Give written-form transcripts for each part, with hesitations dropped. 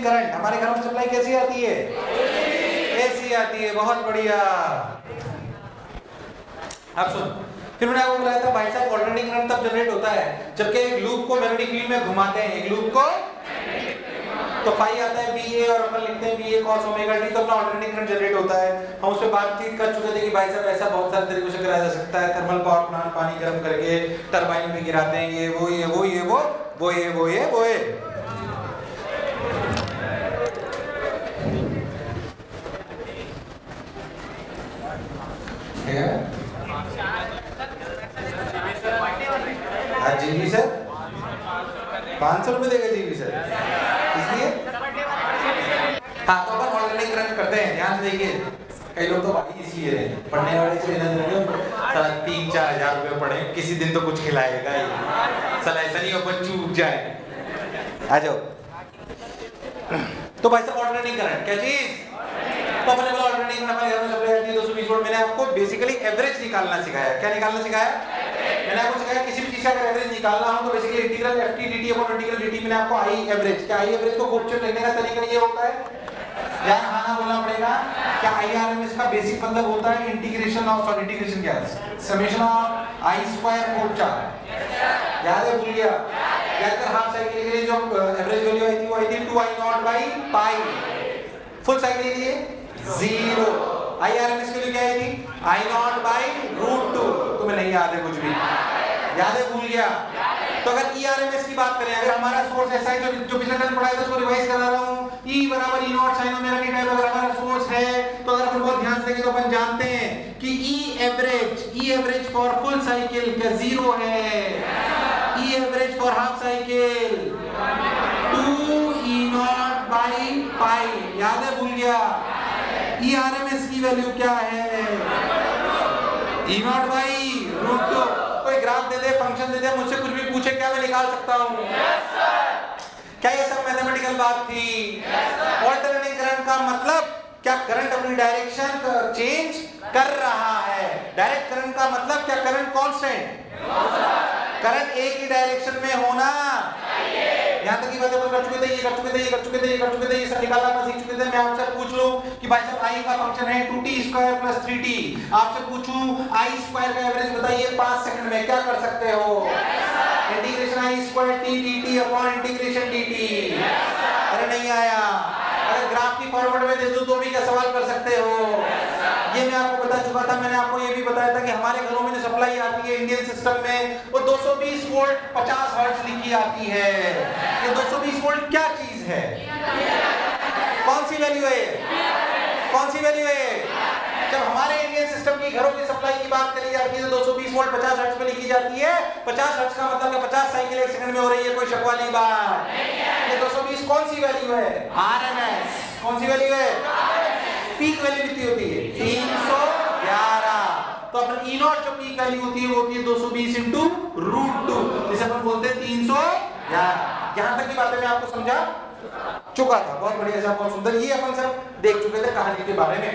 Alternating current. हमारे घर में सप्लाई कैसी आती है? ऐसी आती है। बहुत बढ़िया। अब सुन, फिर मैंने आपको बताया था भाई साहब ऑल्टरनेटिंग करंट तब जनरेट होता है जबकि एक लूप को मैग्नेटिक फील्ड में घुमाते हैं। एक लूप को तो फाई आता है BA और अपन लिखते हैं BA cos ओमेगा t, तो अपना ऑल्टरनेटिंग करंट जनरेट होता है। हम उस पर बातचीत कर चुके थे कि भाई साहब ऐसा बहुत सारे तरीकों से कराया जा सकता है। थर्मल पावर प्लांट, पानी गर्म करके टरबाइन में गिराते हैं, ये वो ये वो ये वो वो ये वो ये वो ये। जीबी सर 500 रुपए देगा जीबी सर, इसलिए हाँ। तो अपन ऑल्टरनेटिंग करंट करते हैं, ध्यान से देखिए। कई लोग तो भाई इसलिए रहे पढ़ने वाले से 3-4 हजार रुपए पढ़े, किसी दिन तो कुछ खिलाएगा ही। साला ऐसा नहीं अपन चूक जाए। आ जाओ। तो भाई साहब ऑल्टरनेटिंग करंट क्या चीज? तो अपने बोला ऑल्टरनेटिंग करंट हमारे घर में सप्लाई आती है 220 वोल्ट। मैंने आपको बेसिकली एवरेज निकालना सिखाया। क्या निकालना सिखाया? मैंने आपको सिखाया किसी भी चीज का अगर एवरेज निकालना हो तो basically integral ft dt upon integral dt। मैंने आपको आई एवरेज, क्या आई एवरेज को कोएफिशिएंट लिखने का तरीका ये होता है, यार हाँ ना बोलना पड़ेगा। क्या IRMS का बेसिक मतलब होता है इंटीग्रेशन ऑफ, सॉरी इंटीग्रेशन क्या है, summation of I square whole 4। याद है? भूल गया? याद कर। हाफ साइकिल के लिए जो एवरेज वैल्यू आई थी वो आई थी 2I0 by pi. Full cycle के लिए 0। IRMS के लिए क्या आई थी? I0 by √2। तुम्हें नहीं याद है कुछ भी? याद है? भूल गया? तो अगर ERMS की बात करें, अगर हमारा सोर्स ऐसा है जो पिछले दिन पढ़ाया था उसको रिवाइज करा रहा हूं, E बराबर E0 sin omega t type अगर हमारा सोर्स है तो अगर अपन बहुत ध्यान से देखें तो अपन जानते हैं कि E average for full cycle क्या 0 है? E average for half cycle 2E0 by pi. याद है? भूल गया? ERMS की वैल्यू क्या है? E0 by √2। कोई ग्राफ दे दे, फंक्शन दे दे, मुझसे कुछ भी पूछे, क्या मैं निकाल सकता हूँ? क्या ये सब मैथमेटिकल बात थी? ऑल्टरनेटिंग करंट का मतलब क्या? करंट अपनी डायरेक्शन चेंज कर रहा है। डायरेक्ट करंट का मतलब क्या? Current constant. करंट एक ही डायरेक्शन में होना। यहाँ तक की बातें अपन कर चुके थे, ये कर चुके थे, ये कर चुके थे, ये कर चुके थे, ये सब निकालना अपन सीख चुके थे। मैं आपसे पूछ लूं कि भाई साहब I का फंक्शन है 2t² + 3t। आपसे पूछूं I² का एवरेज बताइए 5 सेकंड में, क्या कर सकते हो? Integration I² t dt upon integration dt। अरे नहीं आया? अगर ग्राफ की फॉर्मेट में दे दूं तो भी क्या सवाल कर सकते हो? ये मैं आपको बता चुका था। मैंने आपको ये भी बताया था कि हमारे घरों में जो सप्लाई आती है इंडियन सिस्टम में वो 220 वोल्ट 50 हर्ट्ज लिखी आती है। ये 220 वोल्ट क्या चीज है? कौन सी वैल्यू है? कौन सी वैल्यू है? जब हमारे इंडियन सिस्टम की घरों की सप्लाई की बात करी जाती है तो 220 वोल्ट 50 हर्ट्ज पे लिखी जाती है। 50 हर्ट्ज का मतलब 50 साइकिल एक सेकंड में हो रही है, कोई शक वाली बात नहीं है। ये 220 कौन सी वैल्यू है? RMS। कौन सी वैल्यू है? पीक वैल्यू कितनी होती है? 311। तो अपन E0 जो पीक वैल्यू होती है वो होती है 220 × √2, जिसे अपन बोलते हैं 311। यहां तक की बातें मैं आपको समझा चुका था। बहुत बढ़िया सा, बहुत सुंदर। ये अपन सब देख चुके थे कहानी के बारे में।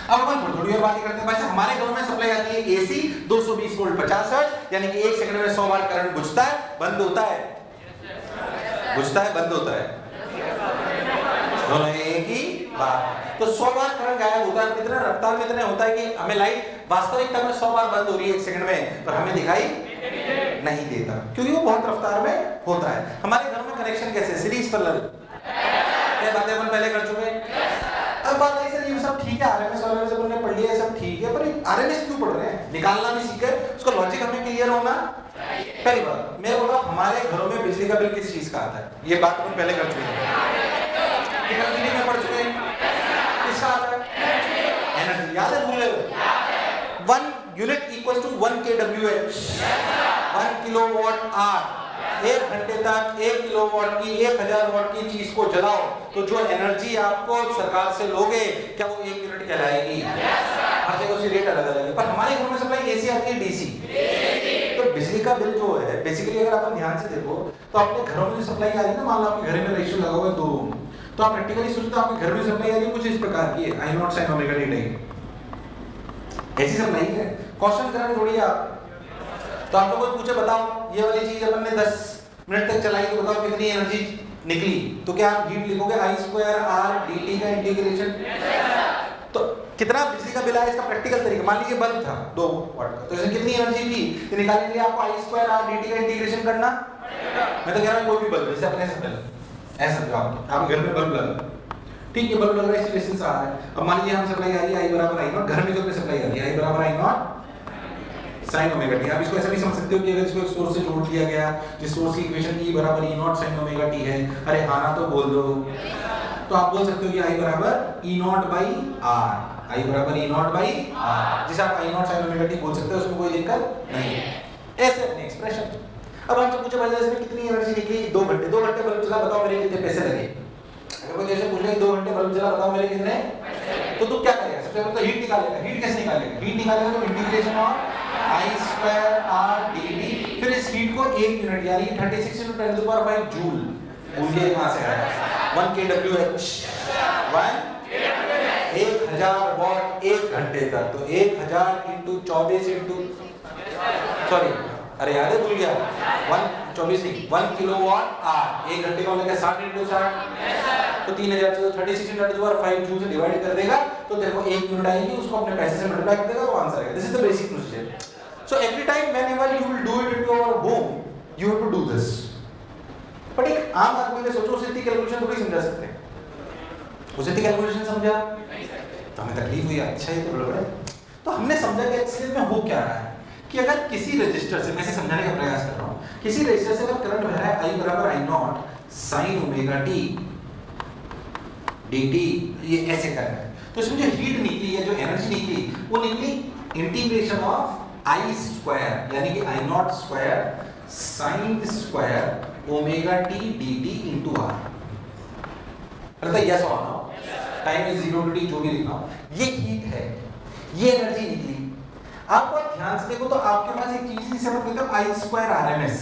अब अपन थोड़ी और बातें करते हैं। भाई हमारे घरों में सप्लाई आती है AC 220 वोल्ट 50 हर्ट्ज, यानी कि 1 सेकंड में 100 बार करंट बुझता है, बंद होता है, बुझता है, बंद होता है, दोनों एक ही बात। तो 100 बार करंट गायब होता है। कितना रफ्तार में इतना होता है कि हमें लाइट वास्तविकता में 100 बार बंद हो रही है 1 सेकंड में, पर हमें दिखाई नहीं देता क्योंकि वो बहुत रफ्तार में होता है। हमारे घरों में कनेक्शन कैसे? Series parallel. क्या बातें अपन पहले कर चुके हैं। अब बात है सर ये सब ठीक है, RMS वाले से हमने पढ़ लिया है, सब ठीक है, पर RMS क्यों पढ़ रहे हैं? निकालना भी सीखे, उसका लॉजिक हमें क्लियर होना। पहली बात मैं बोला हमारे घरों में बिजली का बिल किस चीज का आता है, ये बात अपन पहले कर चुके हैं, में पढ़ चुके हैं। किसका आता है? एनर्जी। याद है? भूले? 1 unit equal to 1 kWh, 1 kilowatt hour. 1 घंटे तक 1 किलोवाट की 1000 वाट की चीज को जलाओ तो जो एनर्जी आपको सरकार से लोगे क्या वो 1 यूनिट कहलाएगी? हर जगह उसकी रेट अलग अलग है। पर हमारे घर में सप्लाई AC आती है DC। तो बिजली का बिल जो है बेसिकली अगर अपन ध्यान से देखो तो अपने घरों में जो सप्लाई आ रही है ना, मान लो आपके घर में रेशियो लगा हुआ है 2 रूम, तो आप प्रैक्टिकली सोचो आपके घर में सप्लाई आ रही है कुछ इस प्रकार की है, I0 sin omega t type ऐसी सप्लाई है। क्वेश्चन करंट जोड़िए आप, तो आप लोगों को पूछे बताओ ये वाली चीज अपन ने 10 मिनट तक चलाई तो बताओ कितनी एनर्जी निकली, तो क्या आप हीट लिखोगे I स्क्वायर R dt का इंटीग्रेशन? तो कितना बिजली का बिल आया इसका प्रैक्टिकल तरीका, मान लीजिए बल्ब था 2 वाट का, तो इसमें कितनी एनर्जी थी, तो निकालने के लिए आपको I स्क्वायर R dt का इंटीग्रेशन करना। मैं तो कह रहा हूँ कोई भी बल्ब, जैसे अपने से बल्ब ऐसा समझो, आप घर में बल्ब लगा, ठीक है, बल्ब लग रहा है, इसकी रेजिस्टेंस आ रहा है। अब मान लीजिए हम सप्लाई आ रही है I बराबर I नॉट, घर में जो अपने सप्लाई आ रही है I बराबर I not sin omega t। आप इसको ऐसा भी समझ सकते हो कि अगर इसको एक सोर्स से जोड़ दिया गया, जिस सोर्स की इक्वेशन E बराबर E not sin omega t है, अरे हाँ ना तो बोल दो, तो आप बोल सकते हो कि I बराबर E not by R, I बराबर E नॉट बाई R, जिसे आप I not sin omega t बोल सकते हो, उसमें कोई दिक्कत नहीं है। ऐसे अपनी एक्सप्रेशन। अब हमसे पूछे भाई इसमें कितनी एनर्जी निकली, 2 घंटे, 2 घंटे बल्ब चला, बताओ मेरे कितने पैसे लगे। अगर कोई जैसे पूछ ले 2 घंटे बल्ब चला, बताओ मेरे कितने, तो तू क्या करेगा, सबसे पहले तो हीट निकालेगा। हीट कैसे निकालेगा, हीट निकालेगा तो integration of I square R dt, फिर इस हीट को 1 यूनिट यानी 36 × 10⁵ जूल, जूल कहां से आया, 1 kWh, 1000 वाट 1 घंटे तक, तो 1000 × 24 सॉरी अरे यार भूल गया, 1 किलोवाट आवर, 1 घंटे का मतलब 60 × 60, तो 3000 से 36 × 10⁵ जूल से डिवाइड कर देगा, तो तेरे को 1 यूनिट आएगी, उसको अपने पैसे से मल्टीप्लाई कर देगा, वो आंसर आएगा। This is the basic procedure. So every time whenever you will do it in your home, you have to do this. But एक आम आदमी ने सोचो उसे इतनी कैलकुलेशन थोड़ी समझा सकते हैं, उसे इतनी कैलकुलेशन समझा तो हमें तकलीफ हुई, अच्छा ही तो गड़बड़ है। तो हमने समझा कि एक्चुअली में हो क्या रहा है कि अगर किसी रजिस्टर से, मैं इसे समझाने का प्रयास कर रहा हूँ, किसी रजिस्टर से अगर करंट बह रहा है I बराबर I not sin omega t dt, ये ऐसे कर रहा है, तो इसमें जो हीट निकली है, जो एनर्जी निकली, वो निकली इंटीग्रेशन ऑफ I स्क्वायर यानी कि I naught square sin square omega t dt into R। पता है यस और no, time is 0 to t, जो भी लिखा, ये हीट है, ये एनर्जी निकली। आप बहुत ध्यान से देखो तो आपके पास एक चीज जिसे हम कहते हैं I square RMS,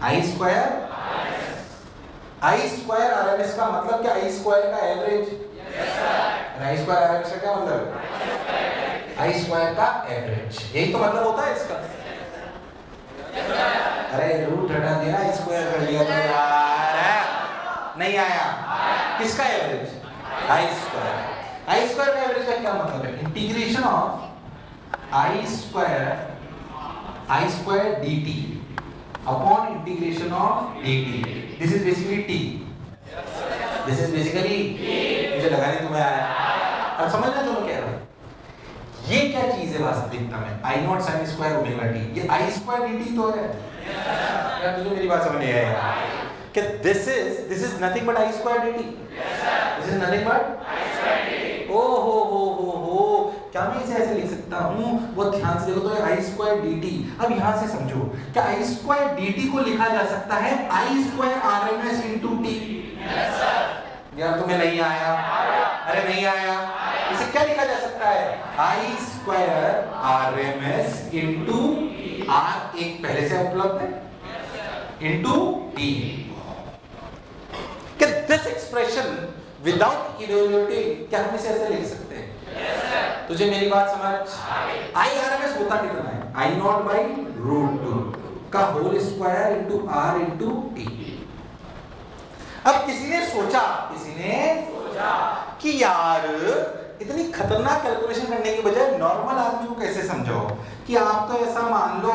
I square RMS का मतलब क्या, I स्क्वायर का एवरेज, I स्क्वायर RMS का क्या मतलब, I स्क्वायर का एवरेज, यही तो मतलब होता है इसका। अरे रूट हटा दिया, I स्क्वायर कर लिया तो यार नहीं आया, किसका एवरेज, I स्क्वायर का एवरेज का क्या मतलब है, integration of I square dt upon integration of dt, this is basically t, this is basically मुझे लगा नहीं तुम्हें आया, अब समझना जो मैं कह रहा हूँ, ये क्या चीज है वास्तविकता में, I not sin square omega t, ये I स्क्वायर dt तो है यार, तुझे मेरी बात समझ नहीं आई कि this is nothing but I square dt, this is nothing but I square dt। ओ हो, क्या मैं इसे ऐसे लिख सकता हूँ, वो ध्यान से देखो तो I स्क्वायर dt, अब यहाँ से समझो क्या I स्क्वायर dt को लिखा जा सकता है I square RMS into t, यार तुम्हें नहीं आया, अरे नहीं आया, इसे क्या लिखा जा सकता है, I square RMS into R, एक पहले से उपलब्ध है, into t। क्या दिस एक्सप्रेशन विदाउट इवैल्यूएटिंग, क्या हम इसे ऐसे लिख सकते हैं, तुझे मेरी बात समझ, I RMS होता कितना है, I नॉट बाई √2 का whole square into R into t। अब किसी ने सोचा कि यार इतनी खतरनाक कैलकुलेशन करने के बजाय नॉर्मल आदमी को कैसे समझाओ कि आप तो ऐसा मान लो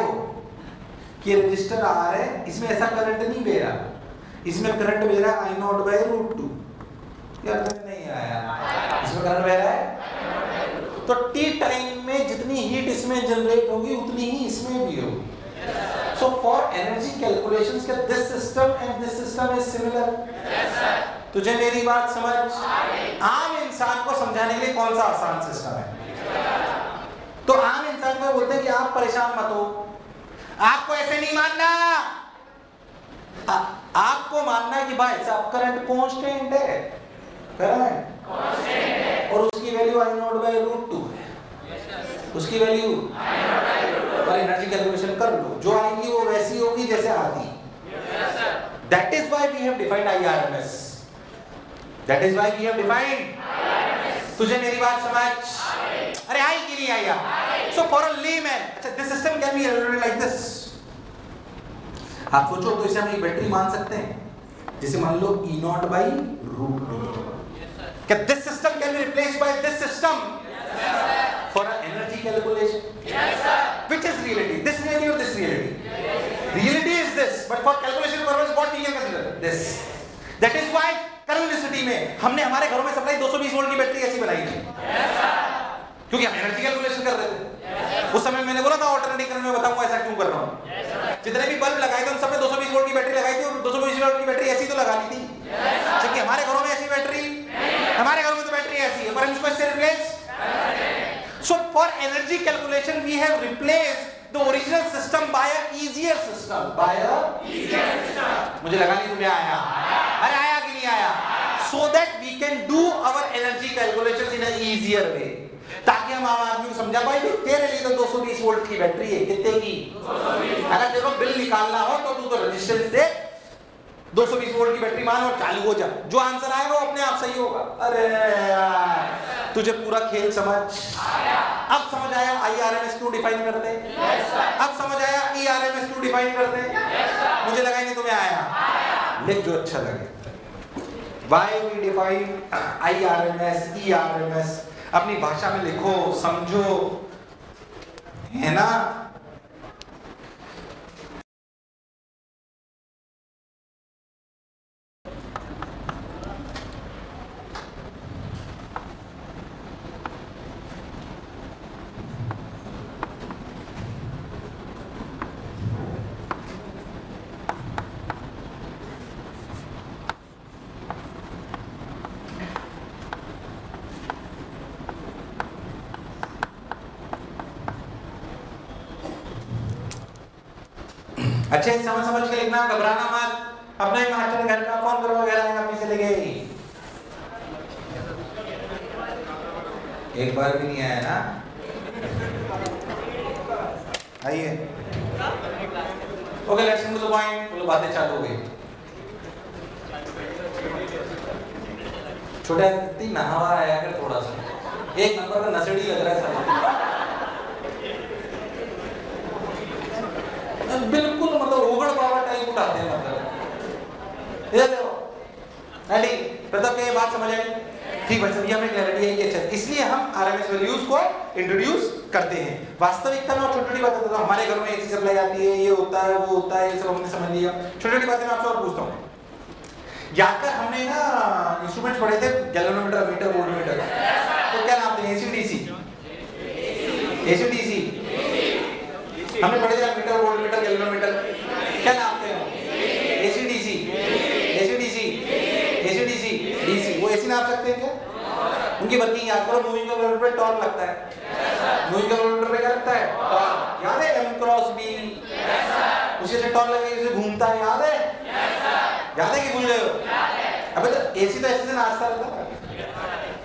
कि रजिस्टर R है, इसमें ऐसा करंट नहीं बह रहा, इसमें करंट बह रहा है I नॉट बाई √2, यार नहीं आया, इसमें करंट बह रहा है, तो t टाइम में जितनी हीट इसमें जनरेट होगी उतनी ही इसमें भी होगी। So for energy calculations का this system and this system is similar। तुझे मेरी बात समझ, आम इंसान को समझाने के लिए कौन सा आसान सिस्टम है, तो आम इंसान को बोलते हैं कि आप परेशान मत हो, आपको ऐसे नहीं मानना, आपको मानना है कि भाई साहब करंट कांस्टेंट है, करंट और उसकी वैल्यू I नॉट बाई √2 है, उसकी वैल्यू और एनर्जी कैलकुलेशन कर लो, जो आएगी वो वैसी होगी जैसे आती। That is why we have defined IRMS, that is why we have defined, तुझे मेरी बात समझ, अरे आई कि नहीं आई यार। So for a layman, अच्छा this system can be evaluated like this, आप सोचो तो इसे हम एक बैटरी मान सकते हैं, जैसे मान लो E0 by √2. क्या this system can be replaced by this system for an energy calculation? Yes, sir. Which is reality? This reality or this reality? Reality is this, but for calculation purpose, what we can consider? This. That is why current university में हमने हमारे घरों में supply 220 volt की battery ऐसी बनाई थी, क्योंकि हम एनर्जी कैलकुलेशन कर रहे थे। उस समय मैंने बोला था ऑल्टरनेटिव करंट में बताऊंगा ऐसा क्यों कर रहा हूँ। जितने भी बल्ब लगाए थे उन सब में 220 वोल्ट की बैटरी लगाई थी, और 220 वोल्ट की बैटरी ऐसी तो लगा ली थी, क्योंकि हमारे घरों में ऐसी बैटरी, हमारे घरों में तो बैटरी ऐसी है, पर हम इसको इससे रिप्लेस। So for energy calculation we have replaced the original system by a easier system, by a easier system. मुझे लगा नहीं तुम्हें आया, अरे आया कि नहीं आया? So that we can do our energy calculations in a easier way, ताकि हम आम आदमी को समझा पाए कि तेरे लिए तो 220 वोल्ट की बैटरी है, कितने की? अगर तेरे को बिल निकालना हो तो तू तो रेजिस्टेंस दे 220 वोल्ट की बैटरी मान और चालू हो जा, जो आंसर आएगा वो अपने आप सही होगा। अरे यार तुझे पूरा खेल समझ अब समझ आया IRMS क्यों डिफाइन करते हैं? अब समझ आया ERMS क्यों डिफाइन करते हैं? मुझे लगा नहीं तुम्हें आया, लिख जो अच्छा लगे। Why we define IRMS, ERMS, अपनी भाषा में लिखो, समझो, है ना? अच्छे समझ के लिखना, घबराना मत। अपना ही मास्टर घर का फोन करो वगैरह आएगा पीछे लगे, एक बार भी नहीं आया ना? आइए, okay let's come to the point. बोलो बातें चालू हो गई। छोटा इतनी नहावा आया कर थोड़ा सा, एक नंबर का नशेड़ी लग रहा है सारा, बिल्कुल मतलब ओगड़ पावा टाइप उठाते हैं। मतलब ये देखो रेडी, प्रताप क्या ये बात समझ आई? ठीक भाई सब, ये हमें क्लैरिटी है कि अच्छा, इसलिए हम आरएमएस वैल्यूज को इंट्रोड्यूस करते हैं। वास्तविकता में छोटी छोटी बातें बताता हूं, हमारे घर में एसी सप्लाई आती है, ये होता है वो होता है, ये सब हमने समझ लिया। छोटी छोटी बातें मैं आपसे और पूछता हूँ। यादकर हमने ना इंस्ट्रूमेंट्स पढ़े थे, गैल्वेनोमीटर, मीटर, वोल्टमीटर, तो क्या नाम थे? एसी डीसी हमने पढ़े थे, मीटर, वोल्टमीटर, गैल्वेनोमीटर, क्या नाम थे? AC DC, DC. वो एसी नाप सकते हैं क्या? उनकी वर्किंग याद करो। मूविंग कॉइल पे टॉर्क लगता है, मूविंग कॉइल पे क्या लगता है? टॉर्क। याद है? M क्रॉस B, उसी से टॉर्क लगे, उसे घूमता है, याद है? याद है कि भूल गए हो? अबे तो एसी तो ऐसे से नाचता रहता है,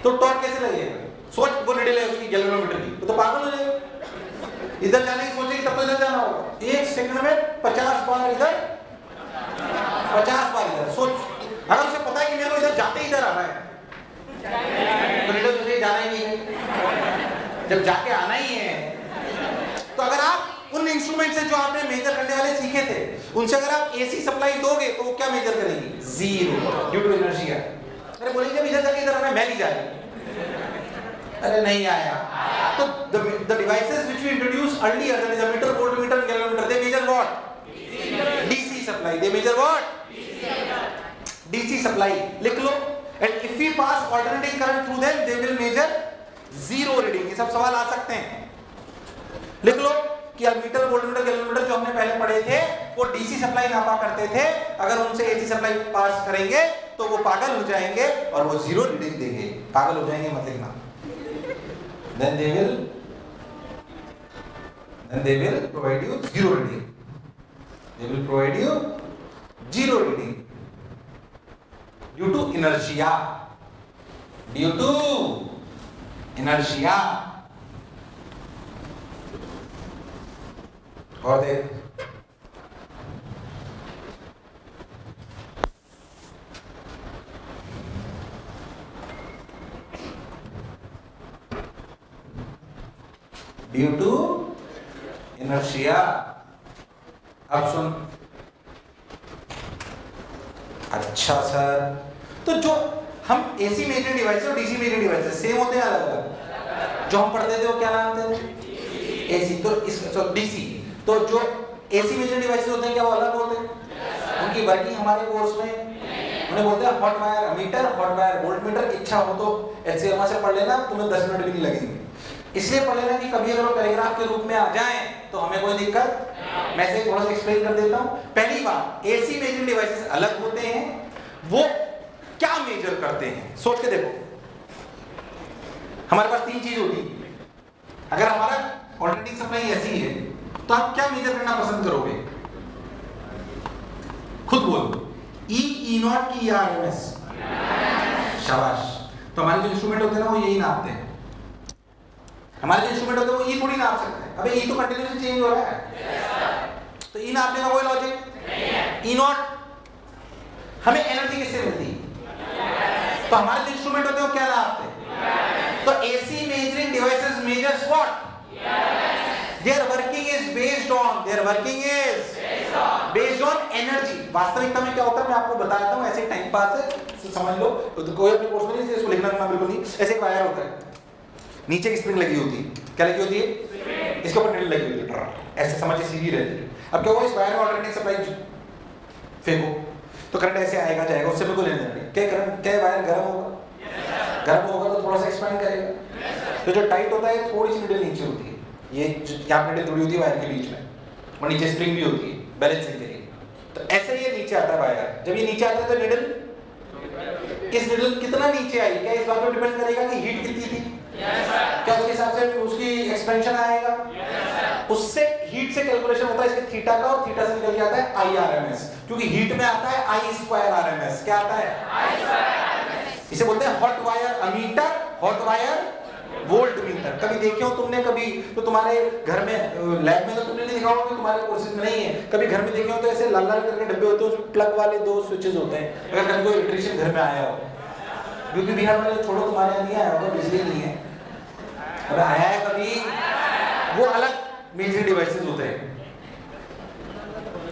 तो टॉर्क कैसे लगेगा? सोच, वो नीडल है उसकी गैल्वेनोमीटर की, तो पागल हो जाएगा। इधर जाने की सोचेगी तब तो इधर जाना होगा। एक सेकंड में 50 बार इधर, 50 बार इधर। सोच, अगर उसे पता है कि मेरे को इधर जाते ही इधर आना है, तो नीडल सोचेगी जाना ही नहीं है, जब जाके आना ही है। तो अगर आप उन इंस्ट्रूमेंट से जो आपने मेजर करने वाले सीखे थे, उनसे अगर आप एसी सप्लाई दोगे तो वो क्या मेजर करेगी? Zero, due to inertia. अरे बोलेंगे जब इधर जाके इधर आना, मैं नहीं जा रही। अरे नहीं आया। तो the devices which we introduced earlier, that is a meter, voltmeter, galvanometer, they measure what? DC supply. They measure what? DC supply. लिख लो। And if we pass alternating current through them, they will measure zero reading. ये सब सवाल आ सकते हैं। लिख लो कि metre, voltmeter, galvanometer जो हमने पहले पढ़े थे, वो डीसी सप्लाई नापा करते थे। अगर उनसे एसी सप्लाई पास करेंगे तो वो पागल हो जाएंगे और वो जीरो रीडिंग देंगे। पागल हो जाएंगे मत लिखना। Then they will provide you zero reading. They will provide you zero reading due to inertia. Due to inertia. और देख, ड्यू टू इनर्शिया। अब सुन, अच्छा सर, तो जो हम एसी मेजरिंग डिवाइस और डीसी मेजरिंग डिवाइस सेम होते हैं अलग अलग? जो हम पढ़ते थे वो क्या नाम थे? एसी। तो इस डीसी, तो जो एसी मेजरिंग डिवाइसेस होते हैं क्या वो अलग होते हैं? उनकी वर्किंग हमारे कोर्स में उन्हें बोलते हैं hot wire ammeter, hot wire volt meter. इच्छा हो तो HCMA से पढ़ लेना, तुम्हें 10 मिनट भी नहीं लगेंगे। इसलिए पढ़ लेना कि कभी अगर पैराग्राफ के रूप में आ जाए तो हमें कोई दिक्कत। मैं इसे थोड़ा सा एक्सप्लेन कर देता हूं। पहली बात, एसी मेजरिंग डिवाइसेस अलग होते हैं। वो क्या मेजर करते हैं सोच के देखो। हमारे पास 3 चीज होती है। अगर हमारा ऑल्टरनेटिंग सप्लाई ऐसी है तो आप क्या मेजर करना पसंद करोगे? खुद बोलो। ई नॉट की RMS? शाबाश। तो हमारे जो इंस्ट्रूमेंट होते हैं ना वो यही नापते हैं। हमारे जो इंस्ट्रूमेंट होते हैं वो ई थोड़ी नाप सकते हैं। अबे ई तो कंटिन्यूसली चेंज हो रहा है, तो ई नापने का कोई लॉजिक नहीं है। ई नॉट हमें एनर्जी किससे मिलती है? तो हमारे जो इंस्ट्रूमेंट होते हैं वो क्या नापते हैं? तो AC measuring devices measures what? Their working is based on energy। वास्तविकता में क्या होता है मैं आपको बता देता हूँ, ऐसे टाइम पास है समझ लो। तो कोई अपने कोर्स में नहीं इसको लिखना बिल्कुल नहीं। ऐसे एक वायर होता है, नीचे एक स्प्रिंग लगी होती है। क्या लगी होती है? इसके ऊपर नीडल लगी होती है, ऐसे समझिए सीधी रहती है। अब क्या हुआ, इस वायर में ऑल्टरनेटिंग सप्लाई फेंको तो करंट ऐसे आएगा जाएगा, उससे बिल्कुल लेना नहीं। क्या करंट, क्या वायर गर्म होगा? गर्म होगा तो थोड़ा सा एक्सपेंड करेगा। तो जो टाइट होता है थोड़ी सी नीडल नीचे होती है, ये यहाँ पे नीडल जुड़ी होती है वायर के बीच में, और नीचे स्प्रिंग भी होती है बैलेंसिंग के लिए। तो ऐसे ये नीचे आता है वायर। जब ये नीचे आता है तो नीडल, इस नीडल कितना नीचे आई, क्या इस बात पर डिपेंड करेगा कि हीट कितनी थी? क्या उसके हिसाब से उसकी एक्सपेंशन आएगा? उससे हीट से कैलकुलेशन होता है इसके थीटा का, और थीटा से निकल के आता है IRMS, क्योंकि हीट में आता है I² RMS। क्या आता है? I²। इसे बोलते हैं hot wire ammeter, hot wire volt meter. कभी देखे हो तुमने? कभी तो तुम्हारे घर में लैब में तो तुमने नहीं देखा होगा, तुम्हारे कोर्सेज में नहीं है। कभी घर में देखे हो तो ऐसे लाल लाल करके डब्बे होते हैं, उसमें प्लग वाले 2 स्विचेस होते हैं। अगर कभी कोई इलेक्ट्रिशियन घर में आया हो, यूपी बिहार वाले छोड़ो, तुम्हारे यहाँ नहीं आया होगा, बिजली नहीं है। अगर आया है कभी, वो अलग मेजरिंग डिवाइसेस होते हैं।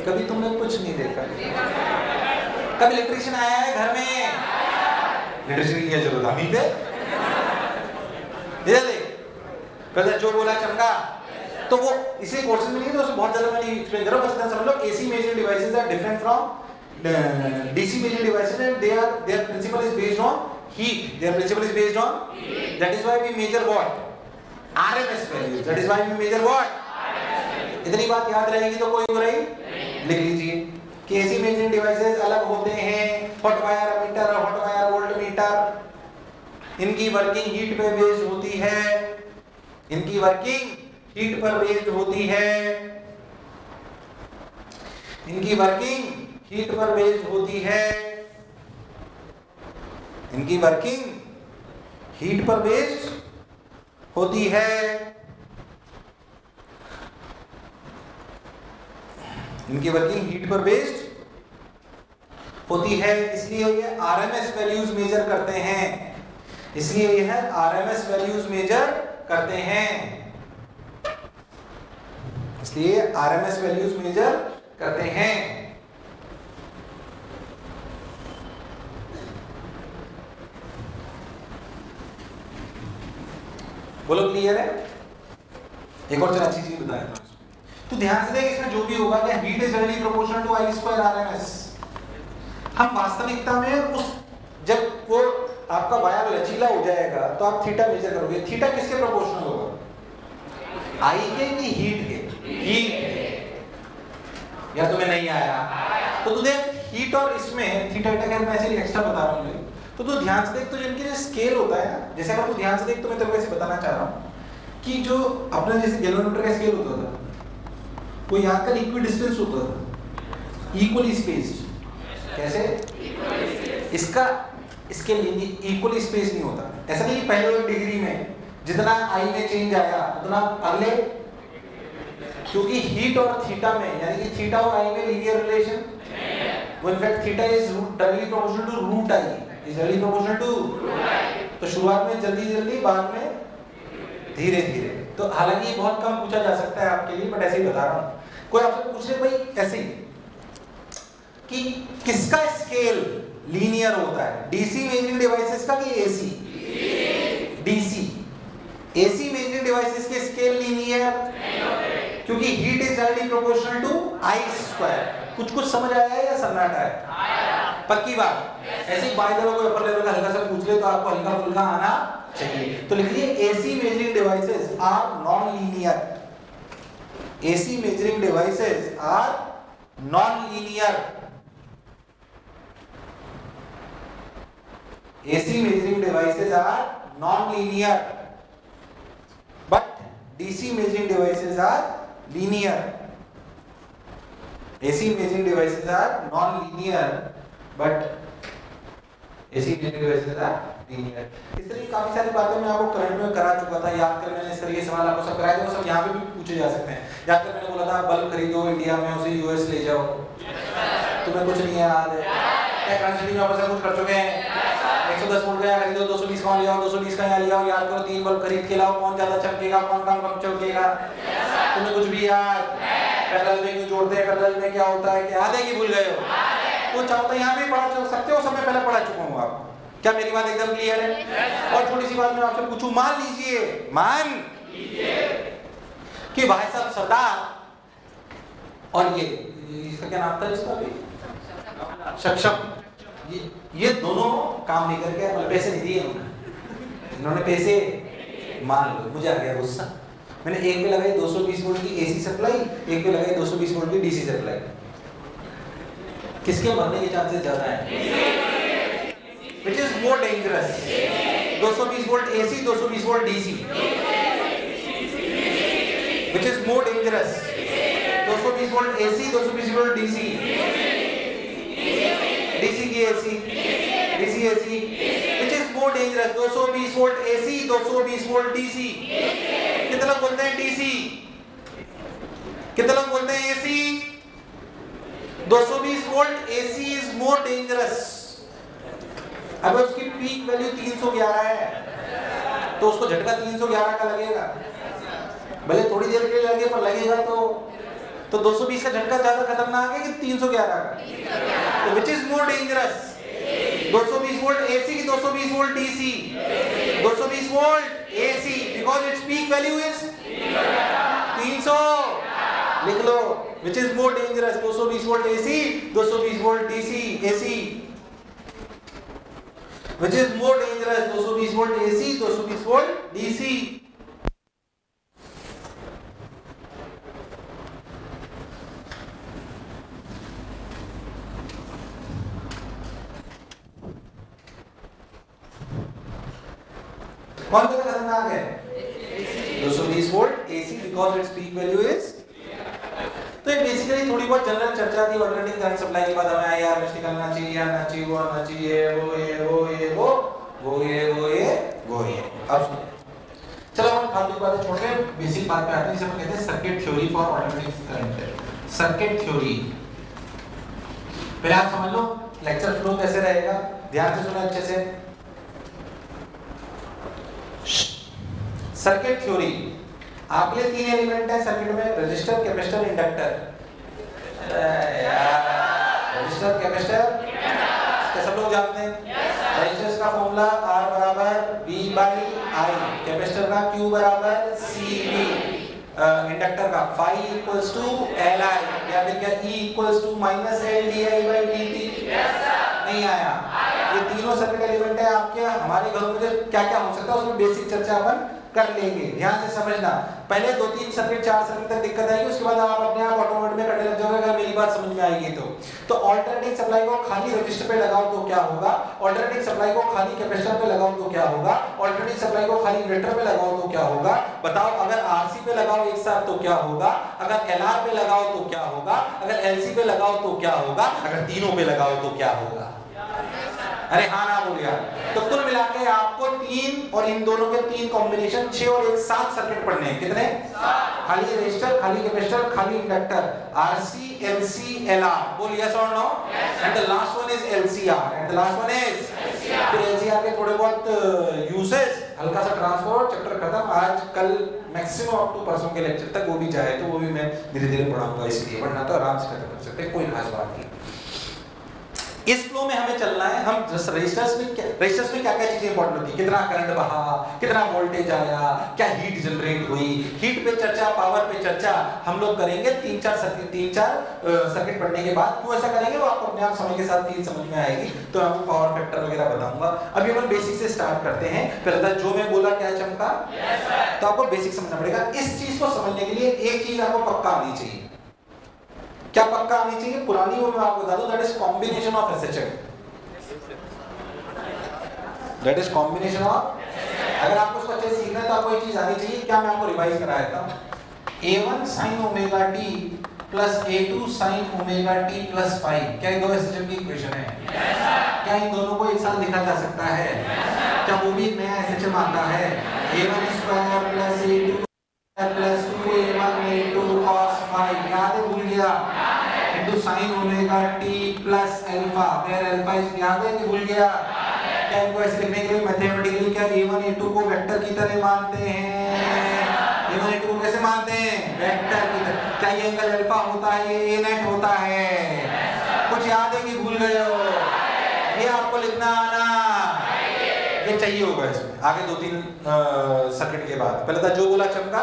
कभी तुमने कुछ नहीं देखा? कभी इलेक्ट्रिशियन आया है घर में? इलेक्ट्रिशियन की क्या जरूरत, हम ही थे। देख जो बोला चमका, तो वो इसी कोर्सेज में नहीं है, तो उसमें बहुत ज्यादा मैं नहीं एक्सप्लेन कर रहा हूं। बस इतना समझ लो, AC measuring devices are different from DC measuring devices, and their principle is based on heat. Their principle is based on heat. That is why we measure what? RMS values. That is why we measure what? इतनी बात याद रहेगी तो कोई बुराई नहीं। लिख लीजिए कि एसी मेजरिंग डिवाइसेस अलग होते हैं, हॉट वायर अमीटर और हॉट वायर वोल्ट मीटर। इनकी वर्किंग हीट पे बेस्ड होती है, इनकी वर्किंग हीट पर बेस्ड होती है, इनकी वर्किंग हीट पर बेस्ड होती है, इनकी वर्किंग हीट पर बेस्ड होती है, इनकी वर्किंग हीट पर बेस्ड होती है। इसलिए ये RMS वैल्यूज मेजर करते हैं, इसलिए यह RMS वैल्यूज मेजर करते हैं, इसलिए RMS वैल्यूज मेजर करते हैं। बोलो क्लियर है? एक और अच्छी चीज बताया था, तो ध्यान से देख, इसमें जो भी होगा क्या, heat is directly proportional to I² RMS। हम वास्तविकता में उस, जब वो आपका वायर लचीला हो जाएगा तो आप थीटा मेजर करोगे। थीटा किसके प्रोपोर्शनल होगा? I के कि हीट के? हीट के। या तुम्हें नहीं आया? तो तू देख, हीट और इसमें थीटा मैं ऐसे एक्स्ट्रा बता रहा हूँ, तो तू ध्यान से देख, तो जिनकी जो स्केल होता है ना, जैसे अगर तू ध्यान से देख, तो मैं तेरे को ऐसे बताना चाह रहा हूँ कि जो अपना जैसे गैल्वेनोमीटर का स्केल होता था, वो यहाँ का इक्वी डिस्टेंस होता था, इक्वली स्पेस्ड। कैसे? इसका स्केल इक्वली स्पेस नहीं होता। ऐसा नहीं पहले 1 डिग्री में जितना I में चेंज आया उतना अगले, क्योंकि हीट और थीटा में, यानी कि थीटा और I में लीनियर रिलेशन, वो in fact theta is directly proportional to root I, is directly proportional to root I। तो शुरुआत में जल्दी जल्दी, बाद में धीरे धीरे। तो हालांकि बहुत कम पूछा जा सकता है आपके लिए, बट ऐसे ही बता रहा हूँ। कोई आपसे पूछ ले भाई ऐसे ही कि किसका स्केल लीनियर होता है, डीसी मेजरिंग डिवाइसेस का कि AC? DC. AC measuring devices के स्केल लीनियर नहीं होते, क्योंकि heat is directly proportional to I square. कुछ समझ आया या सन्नाटा है? पक्की बात। ऐसे ही बाय द वे कोई अपर लेवल का हल्का सा पूछ ले तो आपको हल्का फुल्का आना चाहिए। तो लिखिए AC measuring devices are non linear. AC measuring devices are non linear. AC measuring devices are non-linear, but DC measuring devices are linear. AC measuring devices are non-linear, but AC measuring devices are linear. इस तरह की काफी सारी बातें मैं आपको current में करा चुका था, याद कर मैंने इस तरह के सवाल आपको सब कराए थे, वो सब यहाँ पे भी पूछे जा सकते हैं। याद कर मैंने बोला था बल्ब खरीदो इंडिया में, उसे यूएस ले जाओ, तुम्हें कुछ नहीं याद है? क्या करंट सिटी में आप ऐसा कुछ कर चुके हैं? 110 वोल्ट का खरीदो, 220 का ले आओ, 220 का यहाँ ले आओ, याद करो 3 बल्ब खरीद के लाओ, कौन ज्यादा चमकेगा, कौन कम चमकेगा? तुम्हें कुछ भी याद? पैरेलल में क्यों जोड़ते हैं, पैरेलल में क्या होता है, क्या याद है कि भूल गए हो? वो चाहता है यहाँ भी पढ़ा सकते हो, सब मैं पहले पढ़ा चुका हूँ आप। क्या मेरी बात एकदम क्लियर है? और छोटी सी बात मैं आपसे पूछूं, मान लीजिए कि भाई साहब सरदार और ये इसका क्या नाम था इसका अभी, सक्षम, ये दोनों काम नहीं करके पैसे नहीं दिए इन्होंने पैसे, मान लो मुझे आ गया गुस्सा, मैंने एक पे लगाई 220 वोल्ट की एसी सप्लाई, एक पे लगाई 220 वोल्ट की डीसी सप्लाई। किसके मरने के चांसेस ज्यादा हैं? Which is more dangerous? 220 volt AC, 220 volt DC. Which is more dangerous? 220 volt AC, 220 volt DC. DC की AC, DC AC. Which is more dangerous? 220 volt AC, 220 volt DC. कितने लोग बोलते हैं डीसी? कितने लोग बोलते हैं AC? 220 volt AC is more dangerous. अब उसकी पीक वैल्यू 311 है, तो उसको झटका 311 का लगेगा, भले थोड़ी देर के लिए लगे पर लगेगा। तो 220 का झटका ज्यादा खतरनाक है कि 311 का? तो which is more dangerous, 220 volt AC की 220 volt DC? 220 volt AC because its peak value is 300। लिख लो, which is more dangerous, 220 volt AC, 220 volt DC AC. Which is more dangerous, 220 volt AC, 220 volt DC? कौन सा खतरनाक है? 220 volt AC because its peak value is। तो ये basically थोड़ी बहुत जनरल चर्चा थी ऑल्टरनेटिंग करंट सप्लाई के बाद हमें आईआर में निकलना चाहिए या ना चाहिए, वो आना चाहिए, वो ये। अब चलो हम फालतू बातें छोड़ के बेसिक बात पे आते हैं, जिसे हम कहते हैं circuit theory for alternating current. Circuit theory पहले आप समझ लो लेक्चर फ्लो कैसे रहेगा, ध्यान से सुनो अच्छे से। सर्किट थ्योरी आपके लिए 3 एलिमेंट है सर्किट में, resistor, capacitor, inductor. Resistor, capacitor सब लोग जानते हैं। रेजिस्टर का फॉर्मूला R बराबर V/I, कैपेसिटर का Q बराबर CV, इंडक्टर का phi इक्वल्स टू Li, या फिर क्या E इक्वल्स टू -LdI/dt। नहीं आया? ये तीनों सर्किट एलिमेंट है आपके। हमारे घरों में क्या क्या हो सकता है उसमें बेसिक चर्चा अपन कर लेंगे, ध्यान से समझना। पहले 2-3 सर्किट 4 सर्किट तक दिक्कत आएगी, उसके बाद आप अपने आप ऑटोमेटिक में करने लग जाओगे अगर मेरी बात समझ में आएगी तो ऑल्टरनेटिंग सप्लाई को खाली रजिस्टर पे लगाओ तो क्या होगा, ऑल्टरनेटिंग सप्लाई को खाली कैपेसिटर पे लगाओ तो क्या होगा, ऑल्टरनेटिंग सप्लाई को खाली इन्वर्टर पे लगाओ तो क्या होगा, बताओ। अगर आरसी पे लगाओ एक साथ तो क्या होगा, अगर एलआर पे लगाओ तो क्या होगा, अगर एलसी पे लगाओ तो क्या होगा, अगर तीनों पे लगाओ तो क्या होगा। अरे हाँ ना बोल यार। तो कुल मिला के आपको 3 और इन दोनों के 3 कॉम्बिनेशन 6 और 1 7 सर्किट पढ़ने हैं। कितने? खाली रेजिस्टर, खाली कैपेसिटर, खाली इंडक्टर, आरसी, एलसी, एलआर। बोल यस और no? And the last one is LCR, and the last one is फिर एलसीआर के थोड़े बहुत यूसेज, हल्का सा ट्रांसफर, चैप्टर खत्म। आज कल मैक्सिमम अप टू परसों के लेक्चर तक वो भी जाए तो वो भी मैं धीरे-धीरे पढ़ाऊंगा, इसलिए वरना तो आराम से खत्म कर सकते हैं, कोई खास बात नहीं। इस फ्लो में हमें चलना है। हम रेजिस्टर्स में क्या क्या चीजें इंपॉर्टेंट होती है, कितना करंट बहा, कितना वोल्टेज आया, क्या हीट जनरेट हुई, हीट पे चर्चा, पावर पे चर्चा हम लोग करेंगे 3-4 सर्किट पढ़ने के बाद। क्यों ऐसा करेंगे वो आपको अपने आप समय के साथ फील समझ में आएगी, तो मैं आपको पावर फैक्टर वगैरह बताऊंगा। अभी अपन बेसिक से स्टार्ट करते हैं। पहले जो मैं बोला क्या चमका, तो आपको बेसिक समझना पड़ेगा। इस चीज को समझने के लिए एक चीज आपको पक्का आनी चाहिए। क्या पक्का आनी चाहिए? पुरानी वो मैं आपको बता दूं, that is combination of SHM. That is combination of, अगर आपको इसको अच्छे से सीखना है तो आपको एक चीज आनी चाहिए। क्या मैं आपको रिवाइज करा देता हूं। A1 sin omega t plus A2 sin omega t plus 5, क्या ये दो एसएचएम की इक्वेशन है? क्या इन दोनों को एक साथ लिखा जा सकता है? क्या वो भी एक नया एसएचएम आता है? A1 square plus A2 plus 2A1 A2 cos 5, याद है? भूल गया? Into sin omega t plus alpha, where alpha is, याद है कि भूल गया? क्या इनको ऐसे लिखने के लिए मैथमेटिकली क्या A1 A2 को वेक्टर की तरह मानते हैं? A1 A2 को कैसे मानते हैं? वेक्टर की तरह। क्या ये एंगल अल्फा होता है, ये A नेट होता है? कुछ याद है कि भूल गए हो? ये आपको लिखना आना ये चाहिए होगा इसमें आगे 2-3 सर्किट के बाद। पहले था जो बोला चमका,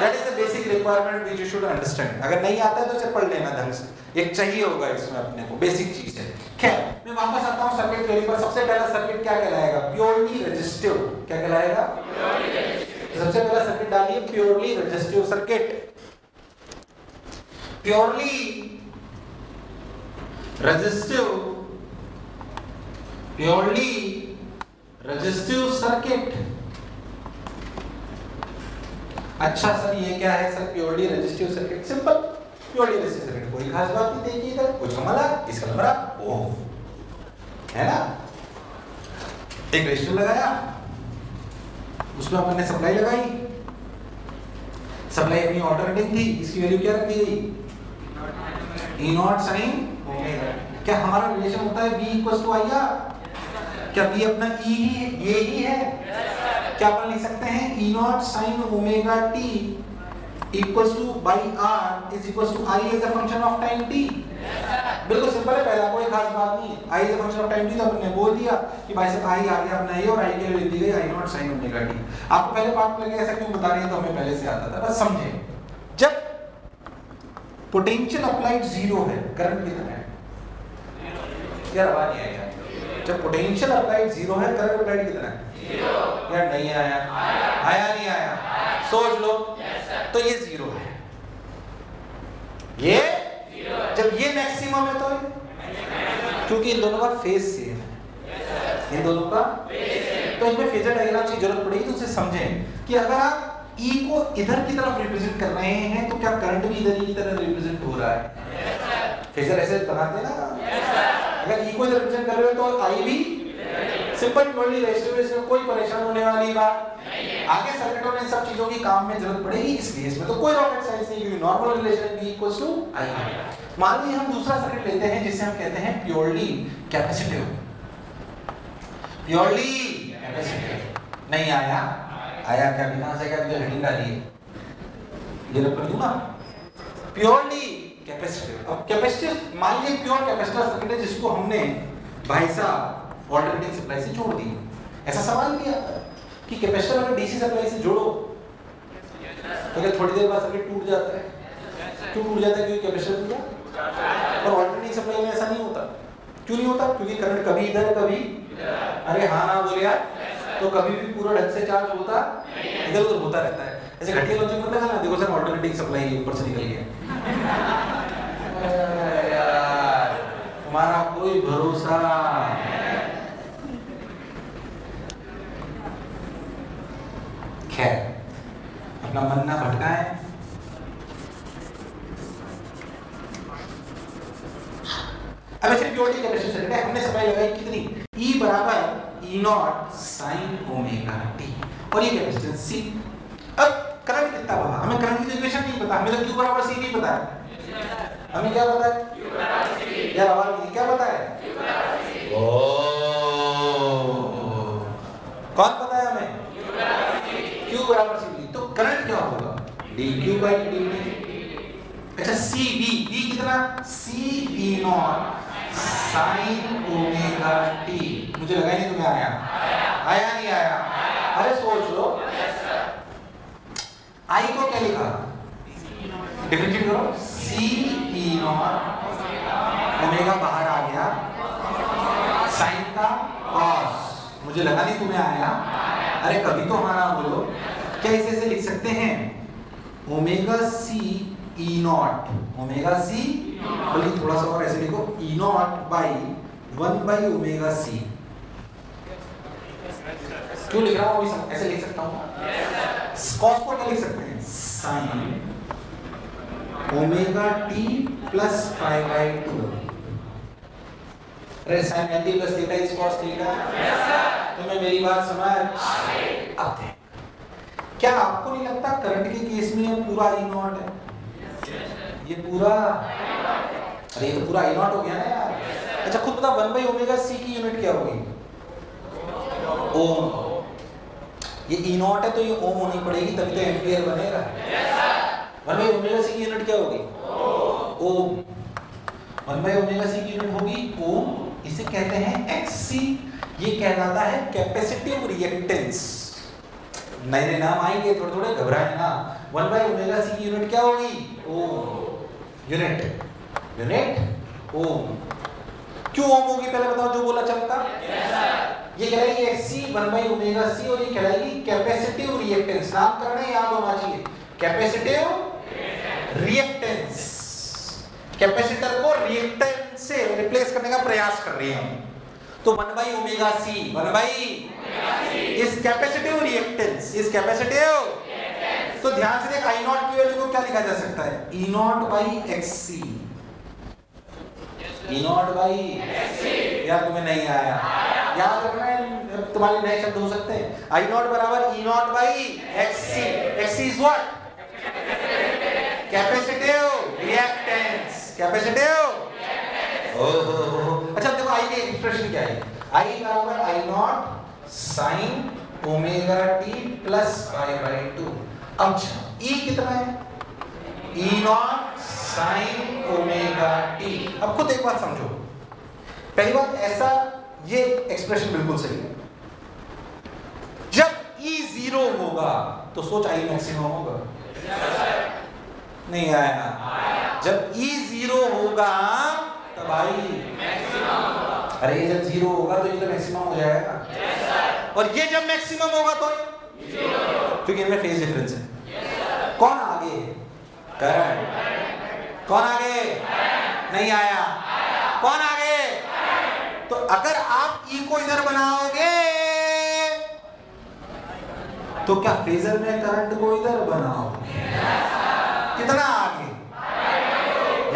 that is the basic requirement which you should understand. अगर नहीं आता है तो इसे पढ़ लेना ढंग से, ये चाहिए होगा इसमें अपने को, बेसिक चीज है। खैर मैं वापस आता हूं सर्किट थ्योरी पर। सबसे पहला सर्किट क्या कहलाएगा? Purely resistive. क्या कहलाएगा? Purely resistive. सबसे पहला सर्किट डालिए purely resistive circuit. Purely resistive, purely resistive circuit. अच्छा सर ये क्या है sir purely resistive circuit? Simple, purely resistive circuit, कोई खास बात नहीं देखिए, इधर कुछ कमला इसका नंबर ओ है ना। एक रेजिस्टर लगाया, उसमें अपन ने सप्लाई लगाई, सप्लाई अपनी ऑल्टरनेटिंग थी, इसकी वैल्यू क्या रख दी गई? E0 sin omega. क्या हमारा रिलेशन होता है V इक्वल्स टू IR? क्या V अपना E ही ये ही है? क्या अपन लिख सकते हैं E0 sin omega t equals to by R is equals to I as a function of time t? बिल्कुल सिंपल है, पहला कोई खास बात नहीं है। I as a function of time t तो अपन ने बोल दिया कि भाई साहब I आ गया अपना ये, और I के लिए लिख दी गई I0 sin ओमेगा t। आपको पहले पार्ट में ऐसा क्यों बता रहे हैं, तो हमें पहले से आता था, बस समझे। जब पोटेंशियल अप्लाइड जीरो है, करंट कितना है? यार आवाज नहीं आएगा। जब पोटेंशियल अप्लाइड जीरो है, करंट अप्लाइड कितना है? जीरो। यार नहीं आया, आया नहीं आया, सोच लो। तो ये जीरो है, ये जब ये मैक्सिमम है तो क्योंकि इन दोनों का फेज सेम है, इन दोनों का तो इनमें फेजर डायग्राम की जरूरत पड़ेगी। तो उसे समझें कि अगर आप E को इधर की तरफ रिप्रेजेंट कर रहे हैं तो क्या करंट भी इधर की तरफ रिप्रेजेंट हो रहा है? फेजर ऐसे बनाते हैं ना। अगर E को इधर रिप्रेजेंट कर रहे हो तो I भी सिंपल प्योरली रेजिस्टिव, इसमें कोई परेशान होने वाली बात नहीं है। आगे सर्किटों में इन सब चीजों की काम में जरूरत पड़ेगी, इसलिए इसमें तो कोई रॉकेट साइंस नहीं, क्योंकि normal relation V equals to I। मान लीजिए हम दूसरा सर्किट लेते हैं जिसे हम कहते हैं प्योरली कैपेसिटिव। प्योरली कैपेसिटिव नहीं आया, आया क्या भी कहां से, क्या मुझे हेडिंग डाली है, ये रख कर दूं ना। प्योरली कैपेसिटिव, अब कैपेसिटिव मान लीजिए प्योर कैपेसिटर सर्किट है जिसको हमने भाई साहब ऑल्टरनेटिंग सप्लाई से जोड़ दी। ऐसा सवाल भी आता है कि कैपेसिटर अगर डीसी सप्लाई से जोड़ो तो क्या थोड़ी देर बाद सर्किट टूट जाता है? क्यों टूट जाता है? क्योंकि कैपेसिटर टूट जाता है। और ऑल्टरनेटिंग सप्लाई में ऐसा नहीं होता। क्यों नहीं होता? क्योंकि करंट कभी इधर कभी, अरे हाँ ना बोले यार, तो कभी भी पूरा ढंग से चार्ज होता इधर उधर होता रहता है। ऐसे घटिया लॉजिक मत लगाना, देखो सर ऑल्टरनेटिंग सप्लाई ऊपर से निकल गया, तुम्हारा कोई भरोसा। खैर अपना मन ना भटकाएं। अब ऐसे प्योरली कैपेसिटर सर्किट है, हमने सप्लाई लगाई कितनी? E बराबर E0 sin ओमेगा t, और ये कैपेसिटेंस C। अब करंट कितना बहा, हमें करंट की इक्वेशन नहीं पता, हमें तो Q बराबर C नहीं पता है। हमें क्या पता है? Q बराबर C। यार आवाज नहीं, क्या पता है? Q बराबर C। कौन पता है हमें? Q बराबर C। Q बराबर C। तो करंट क्या होगा? dQ dt। अच्छा CV, V कितना? C V0 sign omega T. मुझे लगा नहीं तुम्हें आया, आया नहीं आया? अरे सोच लो, आई को क्या लिखा, डिफरेंशिएट करो, सी ई नॉट, ओमेगा बाहर आ गया, साइन का कॉस। मुझे लगा नहीं तुम्हें आया। अरे कभी तो हमारा बोलो, क्या इसे ऐसे लिख सकते हैं, omega C E naught, omega C, बल्कि थोड़ा सा और ऐसे लिखो, E naught by 1 by omega C. क्यों लिख रहा हूँ, ऐसे लिख सकता हूँ, कॉस को क्या लिख सकते हैं, sine omega T plus pi by 2। अरे sine 90 plus theta is cos theta. तुम्हें मेरी बात समझ? अब देख, क्या आपको नहीं लगता करंट के केस में ये पूरा ई नॉट है, ये पूरा, अरे ये तो पूरा ई नॉट हो गया ना यार। अच्छा खुद बता, 1 बाई ओमेगा सी की यूनिट क्या होगी, ओम। ये ई नॉट है तो ये ओम होनी पड़ेगी, तभी तो एम्पियर बनेगा। 1 बाई ओमेगा सी की यूनिट क्या होगी, ओम। 1 बाई ओमेगा सी की यूनिट होगी ओम। इसे कहते हैं एक्ससी। ये कहलाता है कैपेसिटिव रिएक्टेंस। नए नए नाम आएंगे, थोड़े थोड़े घबराए ना। 1 बाई ओमेगा सी की यूनिट क्या होगी, ओम। यूनिट ओम। क्यों ओम होगी पहले बताओ, जो बोला चलता। ये कहलाएगी एक्ससी 1 बाई ओमेगा सी, और ये कहलाएगी कैपेसिटिव रिएक्टेंस। नामकरण है, याद होना चाहिए, कैपेसिटिव रिएक्टेंस। कैपेसिटर को रिएक्टेंस से रिप्लेस करने का प्रयास कर रही है। तो 1 बाई ओमेगा सी, 1 बाई इस कैपेसिटिव रिएक्टेंस, इस कैपेसिटिव। तो ध्यान से देख, आई नॉट की वैल्यू को क्या लिखा जा सकता है, E naught by X C, E naught by X C. यार तुम्हें नहीं आया, याद रखना है, तुम्हारे नए शब्द हो सकते हैं। आई नॉट बराबर E naught by X C. X C is what, capacitive reactance, capacitive. ओहो, अच्छा देखो आई की एक्सप्रेशन क्या है, आई बराबर I naught sine omega T plus pi by 2। अब ई कितना है, E naught sine omega T. अब खुद एक बात समझो, पहली बात ऐसा, ये एक्सप्रेशन बिल्कुल सही है। जब ई 0 होगा तो सोच आई मैक्सिमम होगा, नहीं आया। जब ई 0 होगा तब आई मैक्सिमम होगा। अरे जब 0 होगा तो ये तो मैक्सिमम हो जाएगा, और ये जब मैक्सिमम होगा तो क्योंकि इनमें फेज डिफरेंस है। कौन आगे, करंट। कौन आगे, नहीं आया। कौन आगे, तो अगर आप ई को इधर बनाओगे तो क्या फेजर में करंट को इधर बनाओगे, कितना आगे,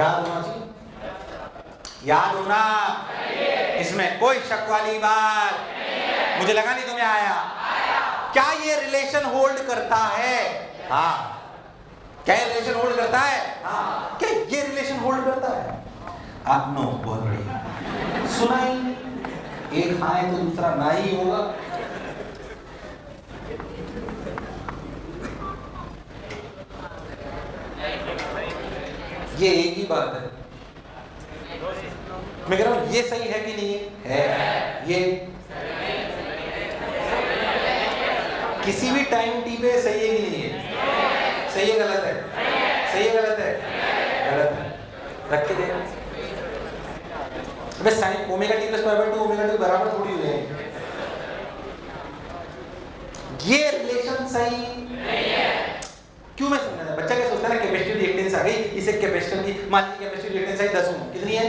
याद होना चाहिए, याद होना, इसमें कोई शक वाली बात। मुझे लगा नहीं तुम्हें आया। क्या ये रिलेशन होल्ड करता है, हाँ, क्या ये रिलेशन होल्ड करता है, हाँ, क्या ये रिलेशन होल्ड करता है, आप नो, बहुत बढ़िया। सुना ही, एक हाँ है तो दूसरा ना ही होगा। ये एक ही बात है। मैं कह रहा हूं ये सही है कि नहीं है, ये किसी भी टाइम टी पे सही है कि नहीं है, सही है गलत है, सही है गलत है, गलत है। रख के देखो, अबे sign omega T plus pi by 2 omega T बराबर थोड़ी हो जाएगी। ये रिलेशन सही नहीं है। क्यों मैं समझाना, बच्चा क्या सोचता है ना, कैपेसिटिव रिएक्टेंस आ गई, इसे कैपेसिटर की, मान लीजिए कैपेसिटिव रिएक्टेंस आई 10 ओम, कितनी है,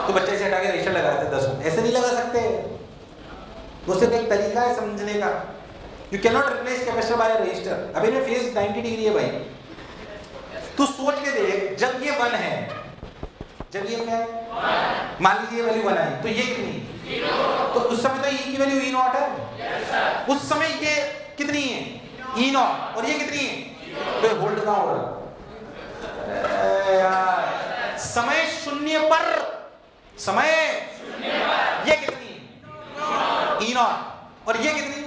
तो बच्चा इसे हटा के रेजिस्टर लगा देते 10 ओम। ऐसे नहीं लगा सकते, वो सिर्फ एक तरीका है समझने का। You can not replace capacitor by resistor. अभी में फेज 90 डिग्री है भाई, तू सोच के देख, जब ये 1 है, जब ये क्या है, मान लीजिए वैल्यू 1 आई, तो ये कितनी, तो उस समय तो ई की वैल्यू ई नॉट है, उस समय ये कितनी है, ई नॉट, और ये कितनी है, तो होल्ड कहां हो रहा यार, समय शून्य पर, समय ये कितनी है, ई नॉट, और ये कितनी,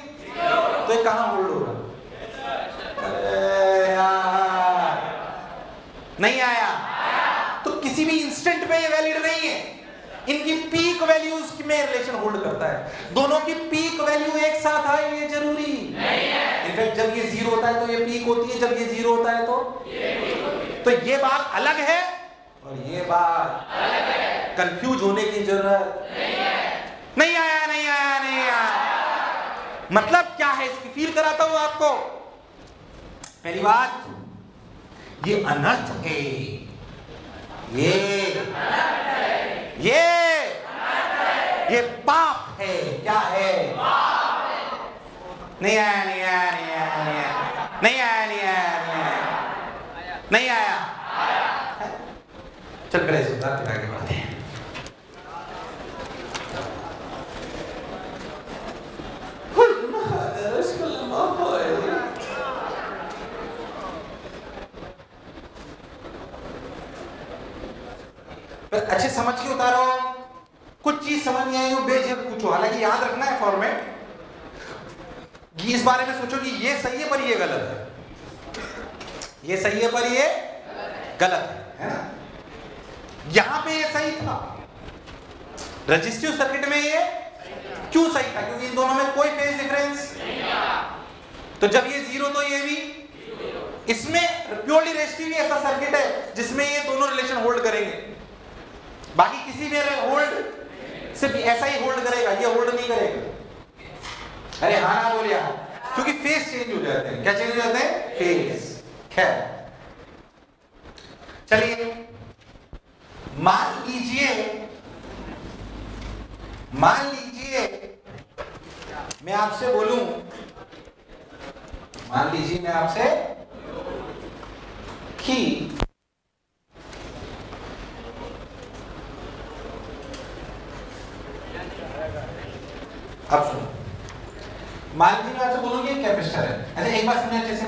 तो ये कहां होल्ड हो रहा यार, नहीं आया। तो किसी भी इंस्टेंट पे ये वैलिड नहीं है। इनकी पीक वैल्यूज में रिलेशन होल्ड करता है। दोनों की पीक वैल्यू एक साथ आए ये जरूरी नहीं है। इनफैक्ट जब ये 0 होता है तो ये पीक होती है, जब ये 0 होता है तो ये बात अलग है और ये बात अलग है। कंफ्यूज होने की जरूरत नहीं है। नहीं आया। मतलब क्या है इसकी फील कराता हूं आपको। पहली बात, ये अनर्थ है, ये पाप है। क्या है? नहीं आया। चल पहले से आगे बढ़ते हैं। अच्छे समझ के उतारो। कुछ चीज समझ नहीं आई हो बेझिझक पूछो। हालांकि याद रखना है फॉर्मेट, इस बारे में सोचो कि ये सही है पर ये गलत है, ये सही है पर ये गलत है ना। यहां पे ये सही था, रजिस्टिव सर्किट में ये क्यों सही था? क्योंकि इन दोनों में कोई फेज डिफरेंस नहीं था। तो जब ये 0 तो ये भी, इसमें प्योरली रेजिस्टिव ही ऐसा सर्किट है जिसमें ये दोनों रिलेशन होल्ड करेंगे। बाकी किसी में होल्ड सिर्फ ऐसा ही होल्ड करेगा, ये होल्ड नहीं करेगा। अरे हाँ ना बोलिया, क्योंकि फेज चेंज हो जाते हैं। क्या चेंज हो जाते हैं? फेज। खैर चलिए, मान लीजिए मैं आपसे बोलूं, मान लीजिए मैं आपसे कि अब सुनो, मान लीजिए मैं आपसे बोलूं कि कैपेसिटर है। अच्छा एक बात समझे अच्छे से,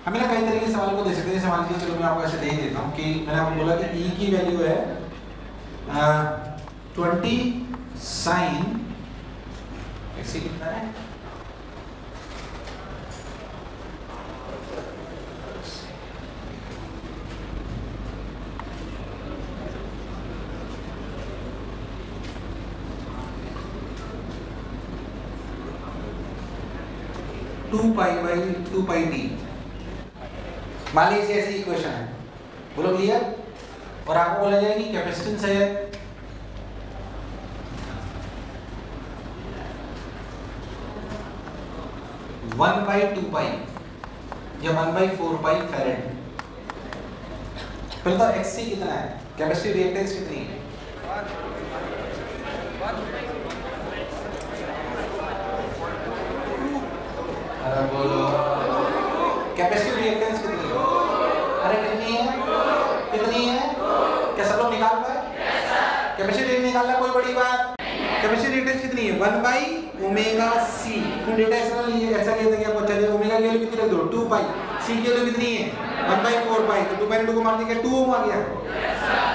हमें ना कई तरीके से सवाल को दे सकते हैं। जैसे मान लीजिए, चलो मैं आपको ऐसे दे ही देता हूं कि मैंने आपको बोला कि E की वैल्यू है 20 sin x कितना है? Two pi t. मान लीजिए ऐसी इक्वेशन है, बोलो क्लियर। और आपको बोला जाए कि कैपेसिटेंस है 1/2 या 1/4 फैरेड। पहले तो XC कितना है, कैपेसिटिव रिएक्टेंस कितनी है? अरे बोलो, कैपेसिटिव रिएक्टेंस कितनी है? अरे कितनी है? क्या सब लोग निकाल पाए? कैपेसिटिव रिएक्टेंस निकालना कोई बड़ी बात। कैपेसिटिव रिएक्टेंस कितनी है? 1/ωc। तुम डेटा ऐसा लिया था कि आपको चाहिए ओमेगा की वैल्यू कितनी रख दो, 2 पाई। C की वैल्यू कितनी है? 1/4 पाई। तो 2 को मार देंगे 2 ओम आ गया।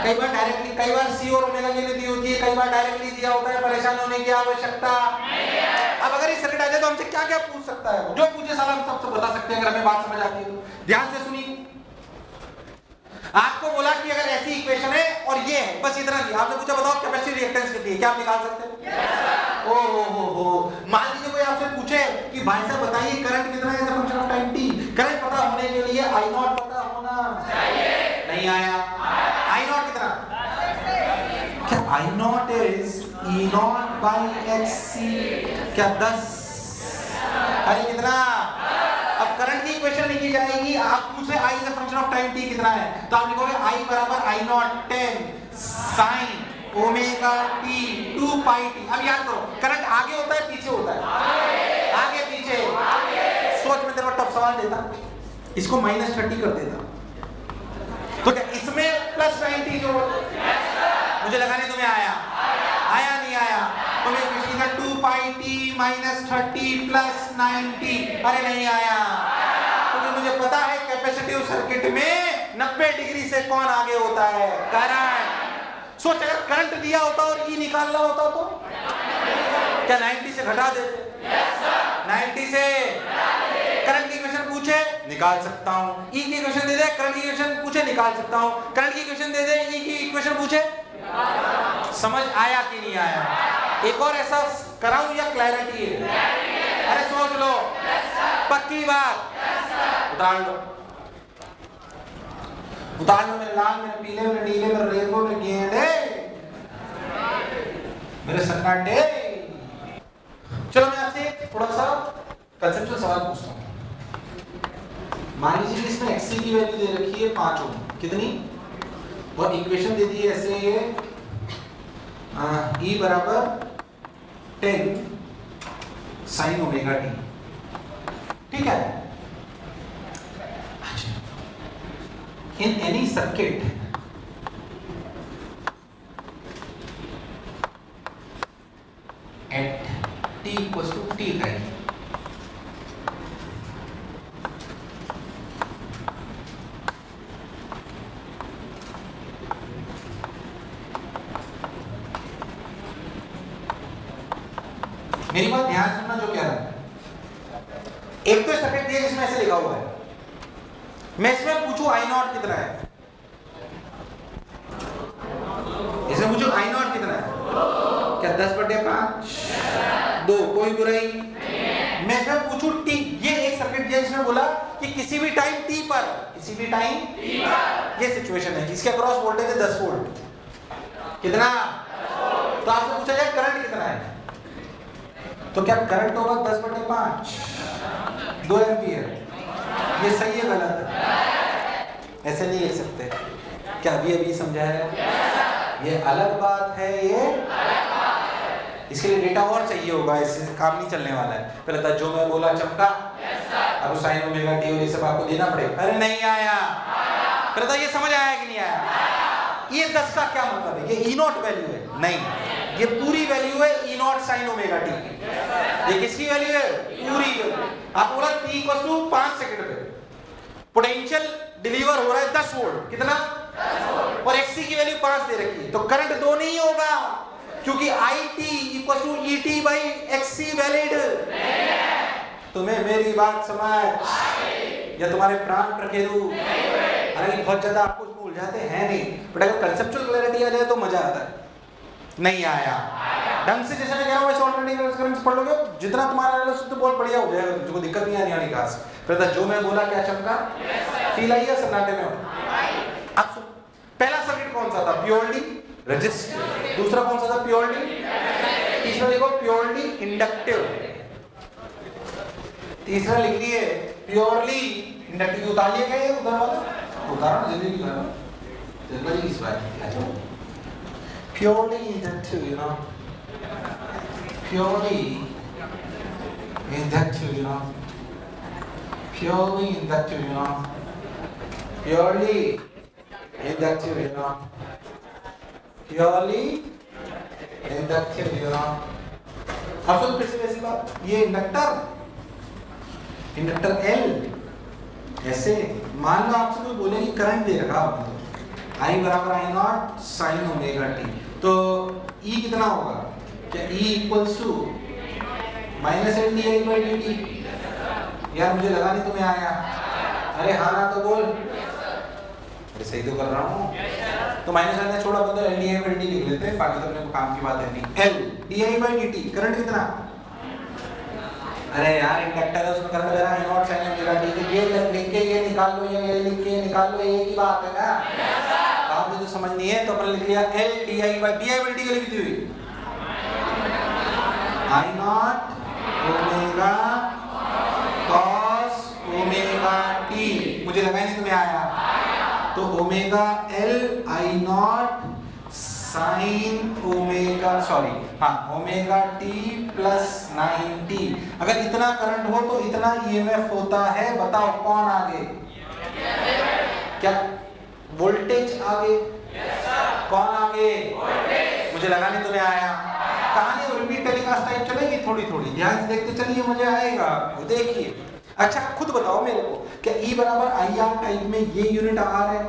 कई बार डायरेक्टली, कई बार C और ओमेगा की वैल्यू दी होती है, कई बार डायरेक्टली दिया होता है। परेशान होने की आवश्यकता नहीं है। अब अगर ये सर्किट आ जाए तो हमसे क्या क्या पूछ सकता है? जो पूछे साला हम सबसे बता सकते हैं अगर हमें बात समझ आती है तो। ध्यान से सुनिए, आपको बोला कि अगर ऐसी इक्वेशन है और ये है, बस इतना नहीं। आपने पूछा बताओ कैपेसिटिव रिएक्टेंस कितनी है, क्या आप निकाल सकते हैं? यस। ओ मान लीजिए कोई आपसे पूछे कि भाई साहब बताइए करंट कितना है as a function of time t। Current पता होने के लिए I0 पता होना चाहिए। नहीं आया। I0 कितना? क्या I0 इज E0/XC? क्या 10? अरे कितना? अब करंट की इक्वेशन लिखी जाएगी, आप पूछ रहे I is a function of time t कितना है, तो आप लिखोगे I बराबर I0 10 sin ओमेगा t 2 पाई t। अब याद करो, करंट आगे होता है पीछे होता है? आगे पीछे। सोच में तेरे को टफ सवाल देता, इसको -30 कर देता, तो क्या इसमें +90 जो मुझे लगाने तुम्हें आया नहीं आया? तो मैं इक्वेशन का 2 पाई t -30 +90। अरे नहीं आया, क्योंकि मुझे पता है कैपेसिटिव सर्किट में 90 डिग्री से कौन आगे होता है? करंट। सोच अगर करंट दिया होता और E निकालना होता तो क्या 90 से घटा देते? Yes sir. 90 से करंट की इक्वेशन पूछे निकाल सकता हूं, E की इक्वेशन दे दे, करंट की इक्वेशन पूछे निकाल सकता हूं, करंट की इक्वेशन दे दे, E की इक्वेशन पूछे समझ आया कि नहीं आया? एक और ऐसा कराऊं या क्लैरिटी है? अरे सोच लो, पक्की बात, उतार लो, उतार लो। मेरे लाल, मेरे पीले, मेरे नीले, मेरे रेनबो, मेरे गेंडे, मेरे सन्नाटे। चलो मैं आपसे थोड़ा सा कंसेप्चुअल सवाल पूछता हूं। मान लीजिए इसमें xc की वैल्यू दे रखी है 5 ओम, कितनी, और इक्वेशन दे दी है ऐसे ये E बराबर 10 sin ओमेगा t, ठीक है? In any circuit at t equals to t time, मेरी बात ध्यान सुनना जो कह रहा हूं। एक तो सर्किट दिया जिसमें ऐसे लिखा हुआ है, मैं इसमें पूछूं आई नॉट कितना है, इसमें पूछूं आई नॉट कितना है, क्या 10/5? 2, कोई बुराई। मैं इसमें पूछूं टी, ये एक सर्किट दिया जिसमें बोला कि किसी भी टाइम टी पर, किसी भी टाइम टी पर, ये सिचुएशन है, इसके अक्रॉस वोल्टेज है 10 वोल्ट, कितना? तो आपसे पूछा जाए करंट कितना है, तो क्या करंट होगा 10/5, 2 एम्पियर। ये सही है गलत है? ऐसे नहीं लिख सकते। क्या अभी समझा है? ये अलग बात है, ये इसके लिए डेटा और चाहिए होगा, इससे काम नहीं चलने वाला है। पहले था जो मैं बोला चमका, अब साइन ओमेगा टी और ये सब आपको देना पड़ेगा। अरे नहीं आया, पहले था ये समझ आया कि नहीं आया? ये 10 का क्या मतलब है? ये ई नॉट वैल्यू है? नहीं, ये पूरी वैल्यू है E naught sine omega T की। ये किसकी वैल्यू है? पूरी वैल्यू। आप बोला t इक्वल टू 5 सेकंड पे पोटेंशियल डिलीवर हो रहा है 10 वोल्ट, कितना? 10 वोल्ट, और xc की वैल्यू 5 दे रखी है, तो करंट 2 नहीं होगा, क्योंकि it equal to et by xc valid नहीं है। तुम्हें मेरी बात समझ या तुम्हारे प्राण प्रकेरु? हालांकि बहुत ज्यादा आपको उलझाते हैं नहीं, बट अगर कंसेप्चुअल क्लैरिटी आ जाए तो मजा आता है। नहीं आया ढंग से, जैसे मैं कह रहा हूं वैसे ऑल्टरनेटिव करंट्स पढ़ लोगे, जितना तुम्हारा एनालिसिस तो बहुत बढ़िया हो जाएगा, तुमको दिक्कत नहीं आनी खास। फिर जो मैं बोला क्या चमका? फील आई है सन्नाटे में? अब पहला सर्किट कौन सा था? Purely resistive. दूसरा कौन सा था? प्योरली। तीसरा देखो प्योरली इंडक्टिव। तीसरा लिख लिए प्योरली इंडक्टिव। उतारिए गए उधर वाला, उतारो जल्दी उतारो, जल्दी इस बात purely inductive, you know, purely inductive, you know, purely inductive, you know, purely inductive, you know, purely inductive, you know। अब सुन फिर से वैसी बात, ये इंडक्टर L ऐसे मान लो आपसे कोई बोले कि करंट दे रखा आपने, I बराबर I not sine omega t, तो E कितना होगा? क्या E equals to minus L D I by D T? यार मुझे लगा नहीं तुम्हें आया। अरे हाँ ना तो बोल। अरे सही तो कर रहा हूँ। तो माइनस एल ने छोड़ा तो L D I by D लिख लेते हैं, बाकी तो अपने को काम की बात है नहीं। L D I by D T, current कितना? अरे यार इंडक्टर है, उसमें करंट दे रहा है नॉट साइन ओमेगा टी, ये लिख के ये निकाल लो या ये लिख के निकाल लो, ये की बात है ना। आप जो समझ नहीं है तो अपन लिख लिया L D I by D के लिखी हुई I not omega cos omega T. मुझे लगा नहीं तुम्हें आया, तो omega L I not sine omega omega T plus 90। अगर इतना करंट हो तो इतना ईएमएफ होता है। बताओ कौन आगे? क्या वोल्टेज आगे? कौन आगे? मुझे लगा नहीं तुम्हें आया। कहानी रिपीट टेलीकास्ट टाइप चलेगी, थोड़ी थोड़ी ध्यान से देखते चलिए, मुझे आएगा। देखिए अच्छा खुद बताओ मेरे को, क्या E बराबर आई आर टाइप में ये यूनिट आर है?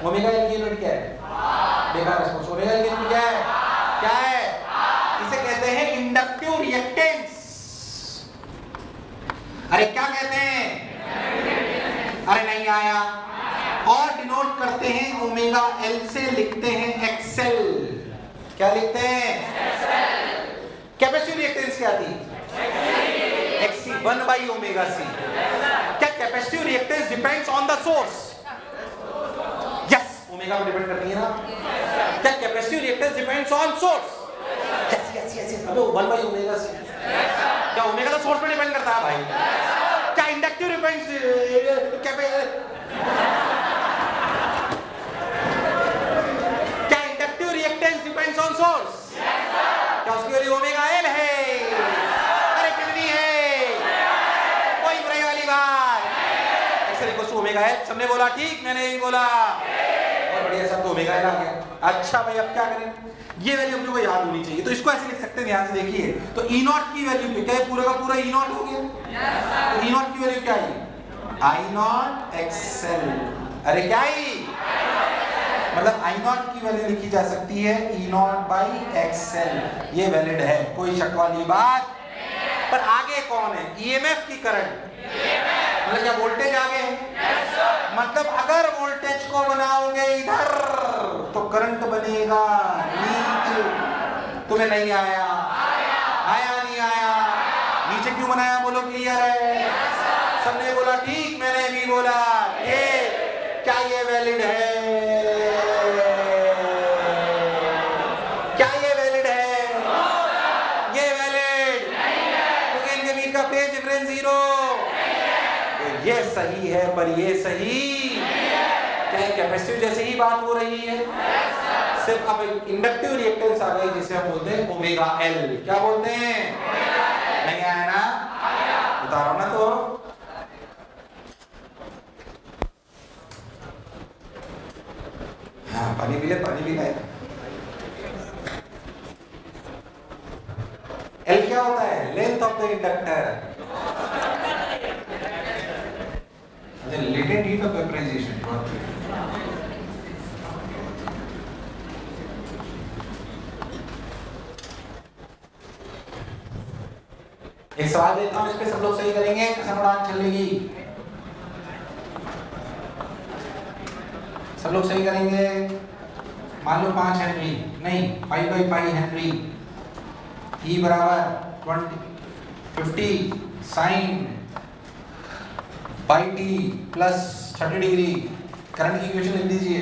ओमेगा एल की यूनिट क्या है? बेकार रिस्पांस। ओमेगा एल की यूनिट क्या है? क्या है? इसे कहते हैं इंडक्टिव रिएक्टेंस। अरे क्या कहते हैं? अरे नहीं आया। और डिनोट करते करते हैं ओमेगा एल से लिखते हैं एक्सएल। क्या लिखते हैं? कैपेसिटिव रिएक्टेंस क्या थी? X C 1 by omega C. क्या capacitive reactance depends on the source? Yes, omega पर डिपेंड करती है ना। क्या capacitive reactance depends on source? Yes yes yes. अबे 1 बाई ओमेगा सी। क्या ओमेगा तो सोर्स पर डिपेंड करता है भाई? क्या इंडक्टिव डिपेंड्स क्या inductive reactance depends on source? क्या उसकी वैल्यू ओमेगा एल है? अरे कितनी है? कोई बुराई वाली बात? XL equals to omega L. सबने बोला ठीक, मैंने यही बोला। और बढ़िया, सब तो ओमेगा एल आ गया। अच्छा भाई, अब क्या करें? ये वैल्यू अपने को याद होनी चाहिए, तो इसको ऐसे लिख सकते हैं, ध्यान से देखिए। तो ई नॉट की वैल्यू क्या है? पूरा का पूरा ई नॉट हो गया। तो ई नॉट की वैल्यू क्या है? आई नॉट एक्सएल। अरे क्या है? मतलब आई नॉट की वैल्यू लिखी जा सकती है ई नॉट बाई एक्सएल। ये वैलिड है, कोई शक वाली बात। पर आगे कौन है? ईएमएफ की करंट, मतलब क्या वोल्टेज आगे है? मतलब अगर वोल्टेज को बनाओगे इधर तो करंट बनेगा नीचे। तुम्हें नहीं आया? आया नहीं आया? नीचे क्यों बनाया? बोलो क्लियर है? सबने बोला ठीक, मैंने भी बोला। ये क्या ये वैलिड है? क्या ये वैलिड है? ये वैलिड क्योंकि इनके बीच का फेज डिफरेंस 0। ये सही है, पर ये सही क्या? कैपेसिटिव जैसे ही बात हो रही है, सिर्फ अब इंडक्टिव रिएक्टेंस आ गई जिसे हम बोलते हैं ओमेगा एल। क्या बोलते हैं? नहीं आया ना? उतारो ना तो। हाँ, पानी पी ले, पानी पी ले। एल क्या होता है? Length of the inductor. Latent heat of vaporisation. एक सवाल देता हूं, इस पे सब लोग सही करेंगे, कसम उड़ान चलेगी। सब लोग सही करेंगे। मान लो 5 हेनरी, नहीं 5 बाई पाई हेनरी, ई बराबर 50 sine by t plus 30 degree. Current की इक्वेशन लिख दीजिए।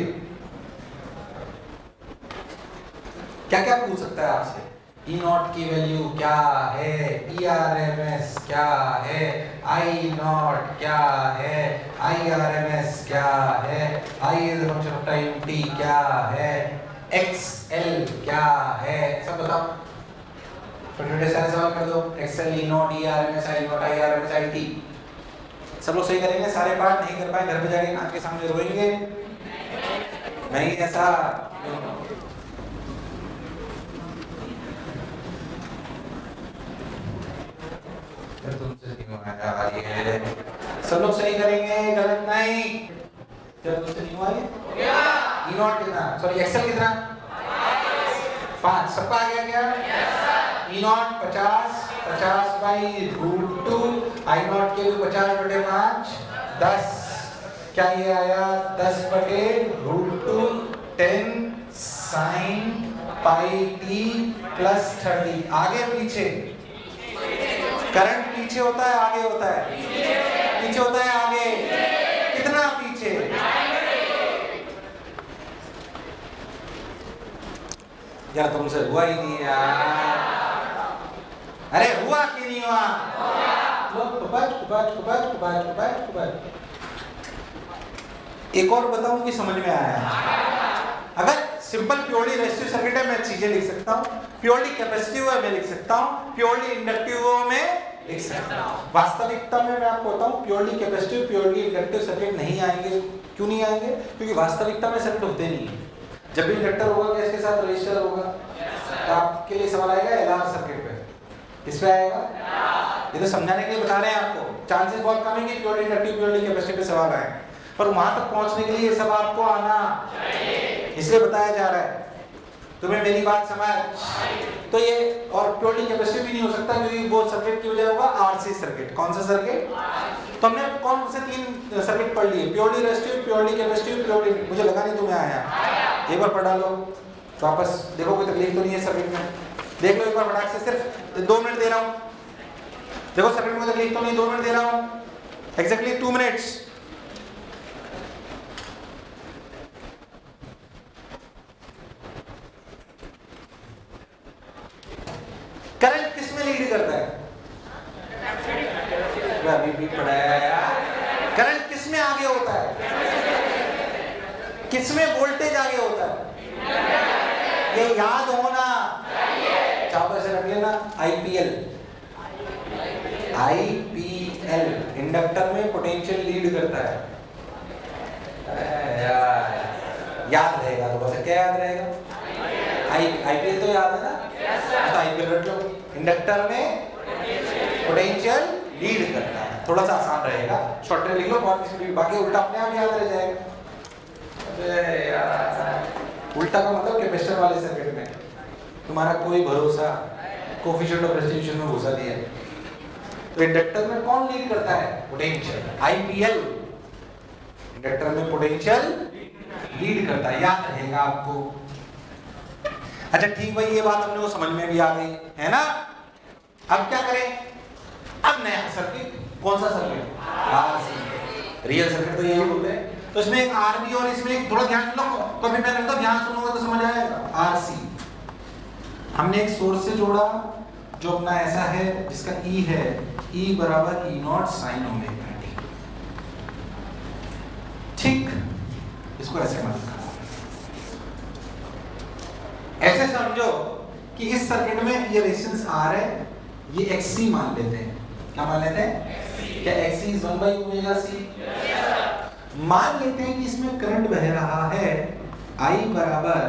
क्या क्या पूछ सकता है आपसे? ई नॉट की वैल्यू क्या है? ई आर एम एस क्या है? आई नॉट क्या है? आई आर एम एस क्या है? I is function of time T क्या है? एक्स एल क्या है? सब बताओ। छोटे-छोटे सारे सवाल कर दो। X L, E not, E R M S, I not, I R M S, I T. सब लोग सही करेंगे। सारे पार्ट नहीं कर पाए, घर पे जाके कांच के सामने रोएंगे। नहीं ऐसा तुमसे नहीं आया। सब लोग सही करेंगे, गलत नहीं। जब तुमसे नहीं हुआ ये ई नॉट कितना, सॉरी एक्सएल कितना? 5। सबका आ गया क्या? ई नॉट 50 बाई √2, आई नॉट के 50 बटे 5 10। क्या ये आया? 10 बटे √2 10 साइन पाई टी प्लस 30। आगे पीछे करंट पीछे होता है आगे होता है? पीछे होता है। आगे कितना पीछे? यार तुमसे हुआ ही नहीं यार। अरे हुआ कि नहीं हुआ? एक और बताऊं कि समझ में आया? अगर सिंपल प्योरली रेजिस्टिव सर्किट है मैं चीजें लिख सकता हूँ, प्योरली कैपेसिटिव है मैं लिख सकता हूँ, प्योरली इंडक्टिव में लिख सकता हूँ। वास्तविकता में मैं आपको बताऊँ purely capacitive purely inductive circuit नहीं आएंगे। क्यों नहीं आएंगे? क्योंकि वास्तविकता में सर्किट होते नहीं है। जब भी इंडक्टर होगा क्या इसके साथ रजिस्टर होगा? तो आपके लिए सवाल आएगा एलआर सर्किट पे, किस पे आएगा? ये तो समझाने के लिए बता रहे हैं आपको। चांसेस बहुत कम है कि प्योरली इंडक्टिव प्योरली कैपेसिटिव पे सवाल आए, पर वहां तक पहुंचने के लिए ये सब आपको आना चाहिए, इसलिए बताया जा रहा है। तुम्हें मेरी बात समझ? तो ये और प्योरली कैपेसिटिव भी नहीं हो सकता क्योंकि वो सर्किट की वजह होगा आरसी सर्किट। कौन सा सर्किट? तो हमने कौन से 3 सर्किट पढ़ लिए? Purely resistive, purely capacitive, purely, मुझे लगा नहीं तुम्हें आया। एक बार पढ़ा लो वापस, देखो कोई तकलीफ तो नहीं है सर्किट में। देख लो एक बार फटाक से, सिर्फ 2 मिनट दे रहा हूँ। देखो सर्किट में तकलीफ तो नहीं, 2 मिनट दे रहा हूँ, एग्जैक्टली 2 मिनट्स। करंट किस में लीड करता है? अभी भी पढ़ाया। करंट किस में आगे होता है? किस में वोल्टेज आगे होता है? ये याद होना। चाहो तो ऐसे रख लेना, आईपीएल। आईपीएल इंडक्टर में पोटेंशियल लीड करता है। याद रहेगा तो बस। क्या याद रहेगा? आईपीएल तो याद है ना? तो आईपीएल रख लो। इंडक्टर में पोटेंशियल लीड करता है, थोड़ा सा आसान रहेगा, शॉर्ट में लिख लो, बहुत स्पीड, बाकी उल्टा अपने आप याद रह जाएगा। अरे यार, उल्टा का मतलब कैपेसिटर वाले सर्किट में तुम्हारा कोई भरोसा, कोएफिशिएंट ऑफ रेजिस्टिविटी में घुसा दिया। तो इंडक्टर में कौन लीड करता है? पोटेंशियल। आईपीएल इंडक्टर में पोटेंशियल लीड करता है, याद रहेगा आपको। अच्छा ठीक भाई, ये बात अपने को समझ में भी आ गई है ना? अब क्या करें? अब नया सर्किट। कौन सा सर्किट? आरसी। रियल सर्किट तो यही होते हैं। तो इसमें एक आरबी और इसमें एक, थोड़ा ध्यान सुनो, तो फिर मैं तो ध्यान सुनोगे तो समझ आएगा। आरसी हमने एक सोर्स से जोड़ा जो अपना ऐसा है जिसका ई है, ई बराबर E naught sine omega T. ठीक, इसको ऐसे मत करो, ऐसे समझो कि इस सर्किट में ये रेजिस्टेंस आर है, ये एक्सी मान लेते हैं। क्या मान लेते हैं? क्या एक्सी इज 1/ओमेगा सी? मान लेते हैं कि इसमें करंट बह रहा है I बराबर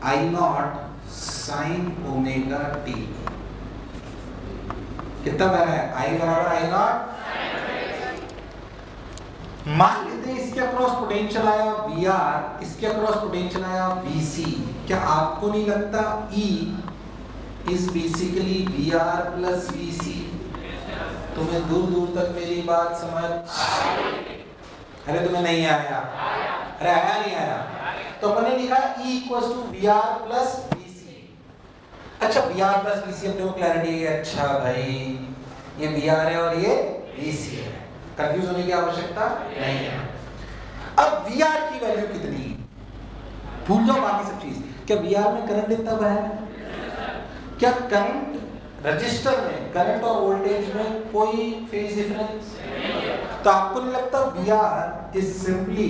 I not sine omega T. कितना बह रहा है? I बराबर I नॉट। मान लेते हैं इसके अक्रॉस पोटेंशियल आया VR, इसके अक्रॉस पोटेंशियल आया VC। क्या आपको नहीं लगता E is basically VR plus VC? तुम्हें दूर दूर तक मेरी बात समझ? अरे तुम्हें नहीं आया? अरे आया नहीं आया? तो अपन ने लिखा E equals to VR plus VC। अच्छा VR प्लस VC अपने को क्लैरिटी है। अच्छा भाई, ये VR है और ये VC है, कंफ्यूज होने की आवश्यकता नहीं है। अब VR की वैल्यू कितनी? भूल जाओ बाकी सब चीज। क्या VR में करंट इतना बह रहा है? क्या करंट रजिस्टर में, करंट और वोल्टेज में कोई फेज डिफरेंस? तो आपको नहीं लगता VR is simply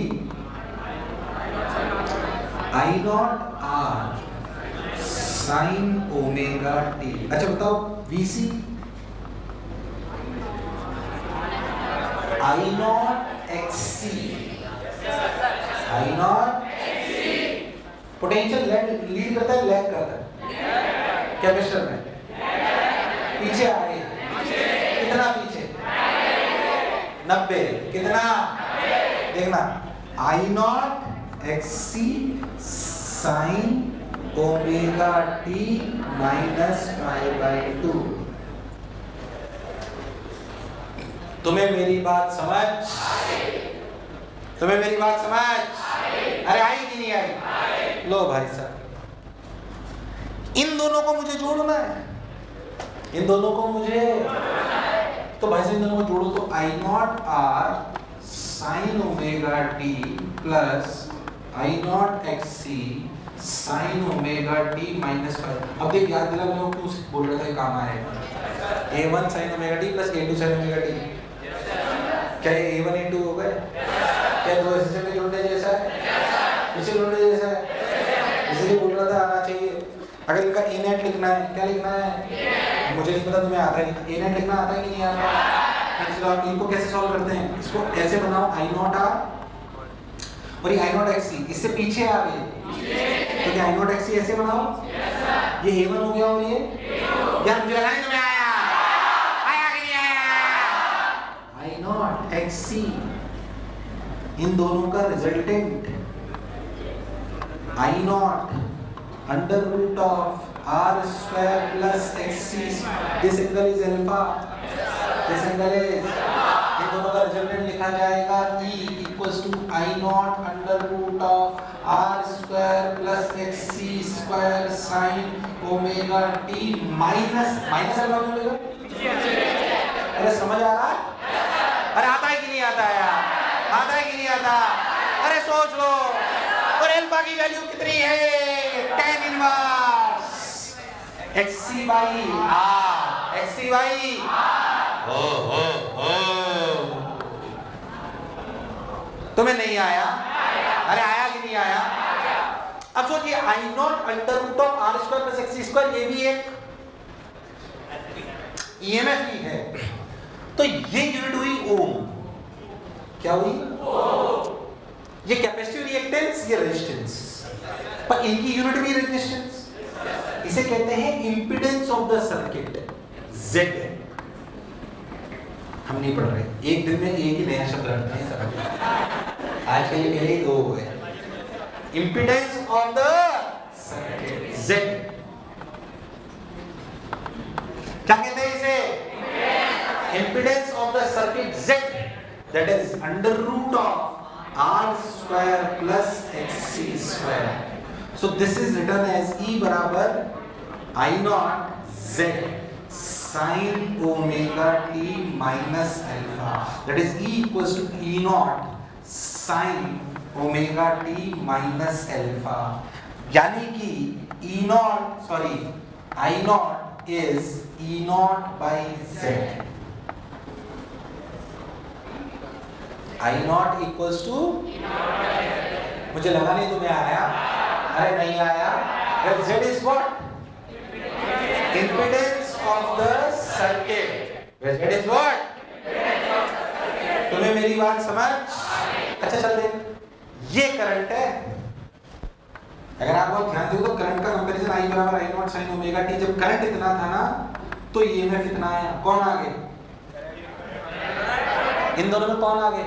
I naught R sine omega T. अच्छा बताओ VC? I naught XC। I not potential lead करता है, लैग करता है कैपेसिटर में? पीछे आगे। कितना पीछे? 90। कितना? देखना, I naught XC sine omega T minus π/2। तुम्हें मेरी बात समझ? तुम्हें मेरी बात समझ? अरे आई कि नहीं आई? लो भाई साहब, इन दोनों को मुझे जोड़ना है, इन दोनों को मुझे, तो भाई साहब इन दोनों को जोड़ो तो I naught R sine omega T plus I naught XC sine omega T minus π। अब देख याद दिला, मैं क्यों बोल रहा था काम आएगा। A1 sign omega T plus A2 sign omega T. क्या ये A1 A2 हो गए? क्या दो ऐसे में जुड़ने जैसा है? इसे जुड़ने जैसा है, इसलिए बोल रहा था आना चाहिए। अगर इनका A नेट लिखना है, क्या लिखना है? मुझे नहीं पता, तुम्हें आता है? A नेट लिखना आता है कि नहीं आता? चलो आप इनको कैसे सॉल्व करते हैं? इसको ऐसे बनाओ, I नॉट R और ये I नॉट XC, इससे पीछे आ गए तो क्या I नॉट XC ऐसे बनाओ? ये A1 हो गया और ये यार मुझे लगा नहीं तुम्हें आया। आया कि नहीं आया? I नॉट XC इन दोनों का resultant I not under root of R square plus XC, this angle is alpha, this angle is, ये दोनों का रिजल्टेंट लिखा जाएगा E equals to I not under root of R square plus XC square sine omega T minus alpha मिलेगा। अरे समझ आ रहा है? अरे आता है कि नहीं आता है यार? आता है कि नहीं आता? अरे सोच लो, और अल्फा की वैल्यू कितनी है? tan inverse xc by r, xc by तुम्हें नहीं आया? अरे आया कि नहीं आया? अब सोचिए I not under root of R square plus XC square, ये भी एक ईएमएफ ही है, तो ये यूनिट हुई ओम। क्या हुई? ये कैपेसिटिव रिएक्टेंस, ये रेजिस्टेंस, पर इनकी यूनिट भी रेजिस्टेंस। इसे कहते हैं impedance of the circuit, Z। हम नहीं पढ़ रहे, एक दिन में एक ही नया शब्द रखते हैं सब, आज के लिए दो हो गए। Impedance of the circuit Z, क्या कहते हैं इसे? Impedance of the circuit Z, that is under root of R square plus XC square. So this is written as E बराबर I naught Z sin omega t minus alpha. That is E equals to E naught sin omega t minus alpha. यानी कि E naught, sorry, I naught is E naught by Z. I naught equals to, मुझे लगा नहीं तुम्हें आया, अरे नहीं आया। Z is what? Impedance of the circuit. Z is what? तुम्हें मेरी बात समझ? अच्छा चल दे, ये करंट है। अगर आप बहुत ध्यान दो तो करंट का कंपैरिजन I बराबर I not sin omega t, जब करंट इतना था ना तो EMF इतना आया। कौन आगे? इन दोनों में कौन आगे?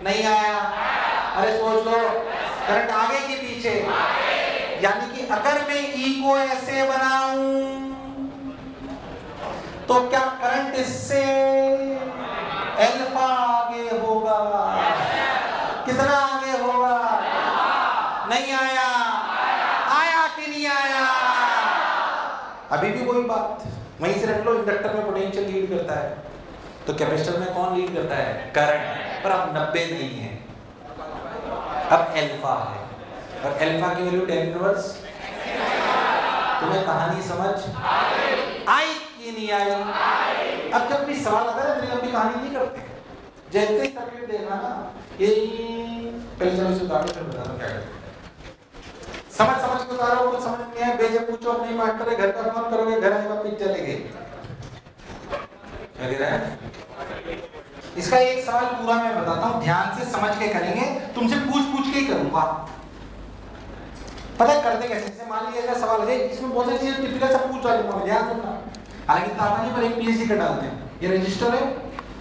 नहीं आया। अरे सोच लो, करंट आगे कि पीछे? यानी कि अगर मैं E को ऐसे बनाऊं तो क्या करंट इससे अल्फा आगे होगा? कितना आगे होगा? नहीं आया। आया कि नहीं आया? अभी भी वही बात, वहीं से रख लो। इंडक्टर में पोटेंशियल लीड करता है, तो कैपेसिटर में कौन लीड करता है? करंट। पर अब 90 नहीं है, अब अल्फा है, और अल्फा की वैल्यू tan इनवर्स। तुम्हें कहानी समझ आई कि नहीं आई? अब जब भी सवाल आता है तो लंबी कहानी नहीं करते, जैसे ही सर्किट देखना ना, ये पहले चलो इसे उतारो फिर बताता हूं क्या करते। समझ के उतारो, कुछ समझ नहीं है बेजे पूछो, नहीं मास्टर है, घर का फोन करोगे, घर आएगा पिक चलेगी। इसका एक सवाल पूरा मैं बताता हूं, ध्यान से समझ के करेंगे, तुमसे पूछ के ही करूंगा। पता है करते कैसे? जैसे मान लीजिए ऐसा सवाल है, इसमें बहुत सारी चीजें टिपिकल सब पूछ वाले होंगे, ध्यान सुनना। हालांकि ताता नहीं, पर एक पीएचडी का डालते हैं। ये रजिस्टर है,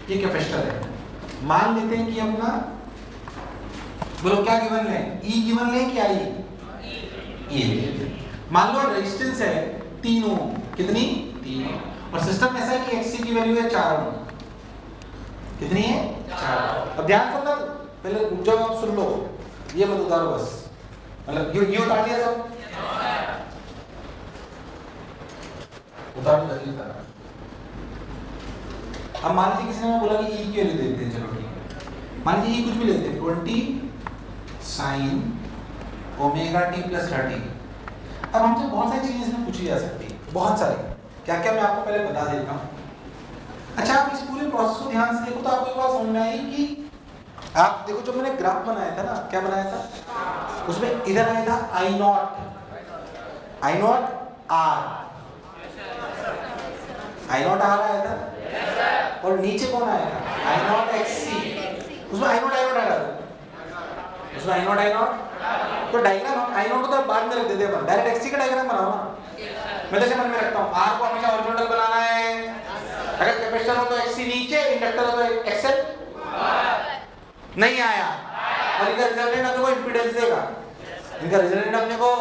ये कैपेसिटर है। मान लेते हैं कि अपना बोलो क्या गिवन है? ई गिवन है कि आई? ई। मान लो रेजिस्टेंस है 3 ओम, कितनी? 3 ओम। और सिस्टम ऐसा है कि एक्सी की वैल्यू है 4 ओम। कितनी है? 4। अब ध्यान सुनना, पहले रुक जाओ, आप सुन लो, ये मत उतारो बस, मतलब ये उतार दिया सब, उतार जल्दी उतार। अब मान लीजिए किसी ने बोला कि ई की वैल्यू देते हैं, चलो ठीक है, मान लीजिए ई कुछ भी लेते हैं, 20 sin ओमेगा टी प्लस 30। अब हमसे बहुत सारी चीजें इसमें पूछी जा सकती है, बहुत सारी। क्या क्या मैं आपको पहले बता देता हूँ। अच्छा, आप इस पूरे प्रोसेस को ध्यान से देखो तो आपको एक बात समझ में आएगी कि आप देखो, जब मैंने ग्राफ बनाया था ना, क्या बनाया था? उसमें इधर आया था आई नॉट आर आया था, और नीचे कौन आया था? आई नॉट एक्सी। उसमें आई नॉट आया था, उसमें आई नॉट। तो डायग्राम आई नॉट को तो बाद में रख देते हैं, डायरेक्ट एक्सी का डायग्राम बनाओ ना। मैं तो मन में रखता हूँ, आर को हमेशा हॉरिजॉन्टल बनाना है। अगर कैपेसिटर हो तो एक्सी नीचे, इंडक्टर हो तो एक्सएल। नहीं आया, और इनका रिजल्टेंट अपने को इंपीडेंस देगा। इनका रिजल्टेंट अपने को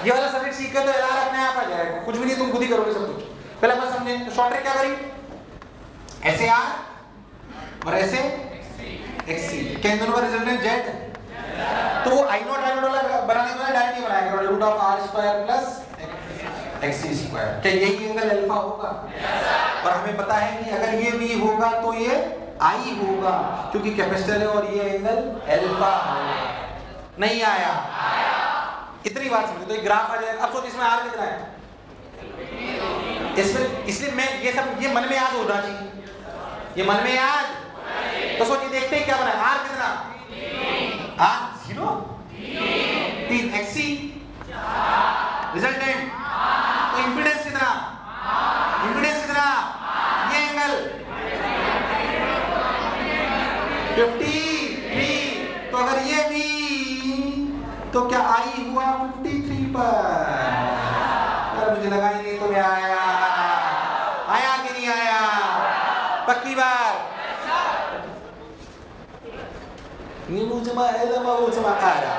ये वाला सर्किट सीख के तो LR अपने आप आ जाएगा, कुछ भी नहीं, तुम खुद ही करोगे सब कुछ। पहले अपन समझे तो शॉर्ट ट्रिक क्या करी, ऐसे R और ऐसे XC, क्या इन दोनों का रिजल्टेंट Z? तो वो I0 वाला बनाने के बाद डायरेक्ट ही बनाएगा root of R square plus XC square. क्या यही एंगल अल्फा होगा? और हमें पता है कि अगर ये V होगा तो ये I होगा, क्योंकि कैपेसिटर है और ये एंगल अल्फा होगा। नहीं आया? इतनी बात समझो तो एक ग्राफ आ जाएगा। अब सोच इसमें R कितना है, इसमें, इसलिए मैं ये सब ये मन में याद होना चाहिए, ये मन में याद। तो सोचिए देखते हैं क्या बना है, R कितना, R 0 3 XC रिजल्टेंट, तो इंपीडेंस कितना, इंपीडेंस कितना, ये एंगल 53, तो अगर ये भी तो क्या I हुआ 53 पर? अरे मुझे लगा ही नहीं, तो मैं आया, आया कि नहीं आया? पक्की बात। ये मुझे मारा, मुझे मारा,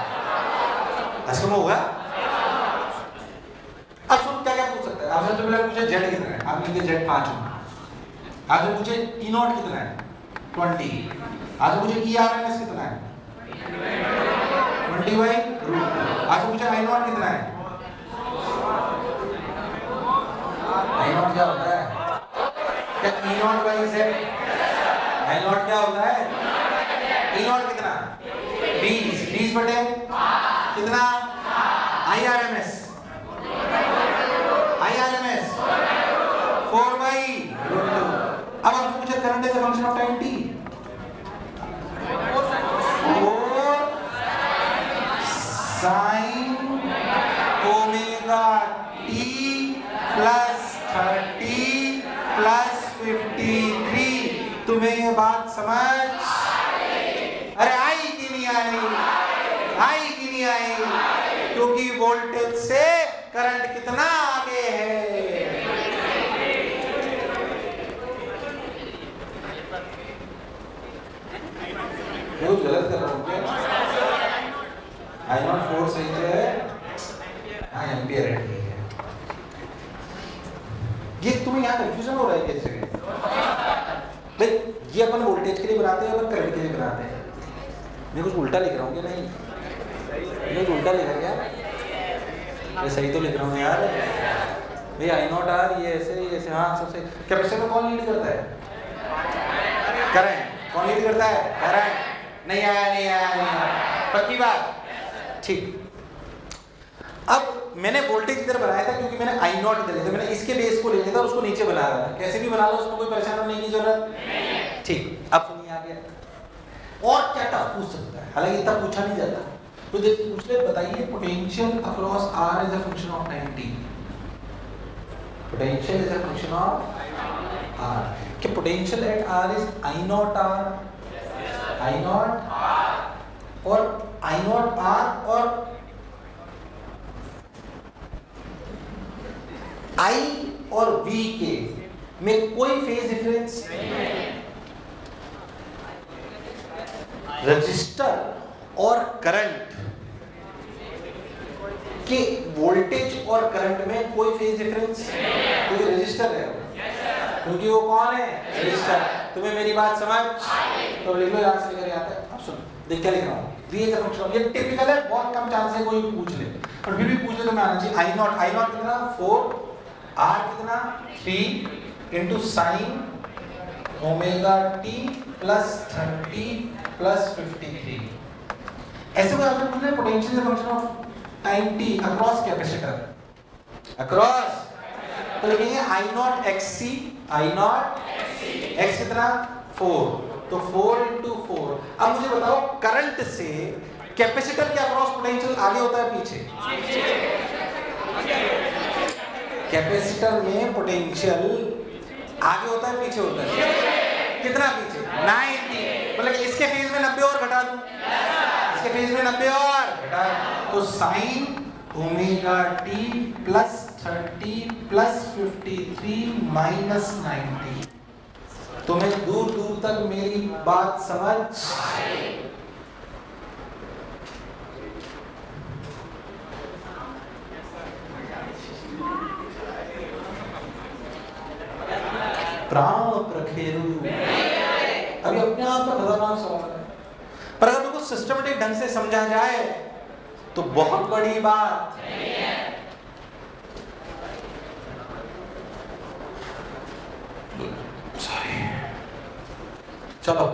ऐसा होगा। अब सुन क्या क्या पूछ सकता है आपसे, तो पहले पूछे Z कितना है, आप लिखिए Z 5 होगा। आपसे पूछे E0 कितना है 20, आपसे पूछे ERMS कितना है 20/√2, आपसे पूछे I0 कितना है, I0 क्या होता है, क्या E0/Z, I0 क्या होता है, E0 कितना 20 बटे कितना IRMS 4/√2। अब आपसे पूछे current as a function of time T, 4 sin omega T plus 30 plus 53। तुम्हें ये बात समझ, अरे आई कि नहीं आई, आई कि नहीं आई? क्योंकि वोल्टेज से करंट कितना आगे है। कुछ गलत कर रहा हूँ क्या? I0 4 सही है, हाँ एम्पियर है, ठीक है। ये तुम्हें यहाँ कंफ्यूजन हो रहा है कैसे? भाई ये अपन वोल्टेज के लिए बनाते हैं, अपन करंट के लिए बनाते हैं। मैं कुछ उल्टा लिख रहा हूँ क्या? नहीं, मैं कुछ उल्टा लिखा क्या? ये सही तो लिख रहा हूँ यार। भाई I0 R ये ऐसे, हाँ सबसे। कैपेसिटर में कौन लीड करता है? करंट। कौन लीड करता है? करंट। नहीं आया, नहीं आया, नहीं आया, पक्की बात, ठीक। अब मैंने वोल्टेज इधर बनाया था क्योंकि मैंने I0 इधर लिया था, मैंने इसके बेस को ले लिया था, उसको नीचे बना रहा था। कैसे भी बना लो, उसमें कोई परेशान होने की जरूरत नहीं, ठीक। अब सुनिए आ गया, और क्या टफ पूछ सकता है, हालांकि इतना पूछा नहीं जाता। तो देखिए पूछ ले, बताइए potential across R is a function of time T। Potential is a function of R। क्या potential at R is I0 R, I0 और I0 R और I और V के में कोई फेज डिफरेंस नहीं है। रजिस्टर और करंट के वोल्टेज और करंट में कोई फेज डिफरेंस, क्योंकि रजिस्टर है, क्योंकि वो कौन है, रजिस्टर। तुम्हें मेरी बात समझ? तो लिख लो यहाँ से लेकर आता है। अब सुन, देख क्या लिख रहा हूँ, V is a function of, ये टिपिकल है, बहुत कम चांस है कोई पूछ ले, और फिर भी पूछ ले तो मैं आना चाहिए। I0 कितना 4, R कितना 3 into sine omega T plus 30 plus 53। ऐसे कोई आपने पूछ लिया potential function of time T across capacitor, across, तो लिखेंगे I0 XC, I0 X कितना 4, तो 4 इंटू 4। अब मुझे बताओ करंट से कैपेसिटर के अक्रॉस पोटेंशियल आगे होता है पीछे? कैपेसिटर में पोटेंशियल आगे होता है पीछे होता है? कितना पीछे? 90। मतलब इसके फेज में 90 और घटा दूं, इसके फेज में 90 और घटा, तो sine omega T plus 30 plus 53 minus 90। तुम्हें दूर दूर तक मेरी बात समझ? प्राण प्रखेरु। अभी अपने आप में खतरनाक सवाल है, पर अगर उनको सिस्टमेटिक ढंग से समझा जाए तो बहुत बड़ी बात है। चलो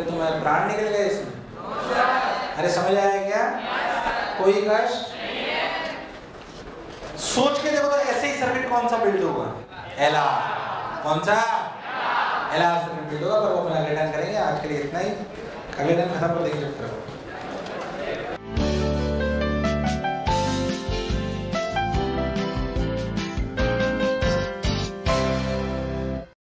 तुम्हारे प्राण निकल गए इसमें? अरे समझ आया क्या? कोई कष्ट? सोच के देखो तो ऐसे ही सर्किट कौन सा बिल्ड होगा? एलआर। कौन सा? एलआर सर्किट बिल्ड होगा। पर वो अपना रिटर्न करेंगे। आज के लिए इतना ही, अगले दिन खत्म कर देंगे।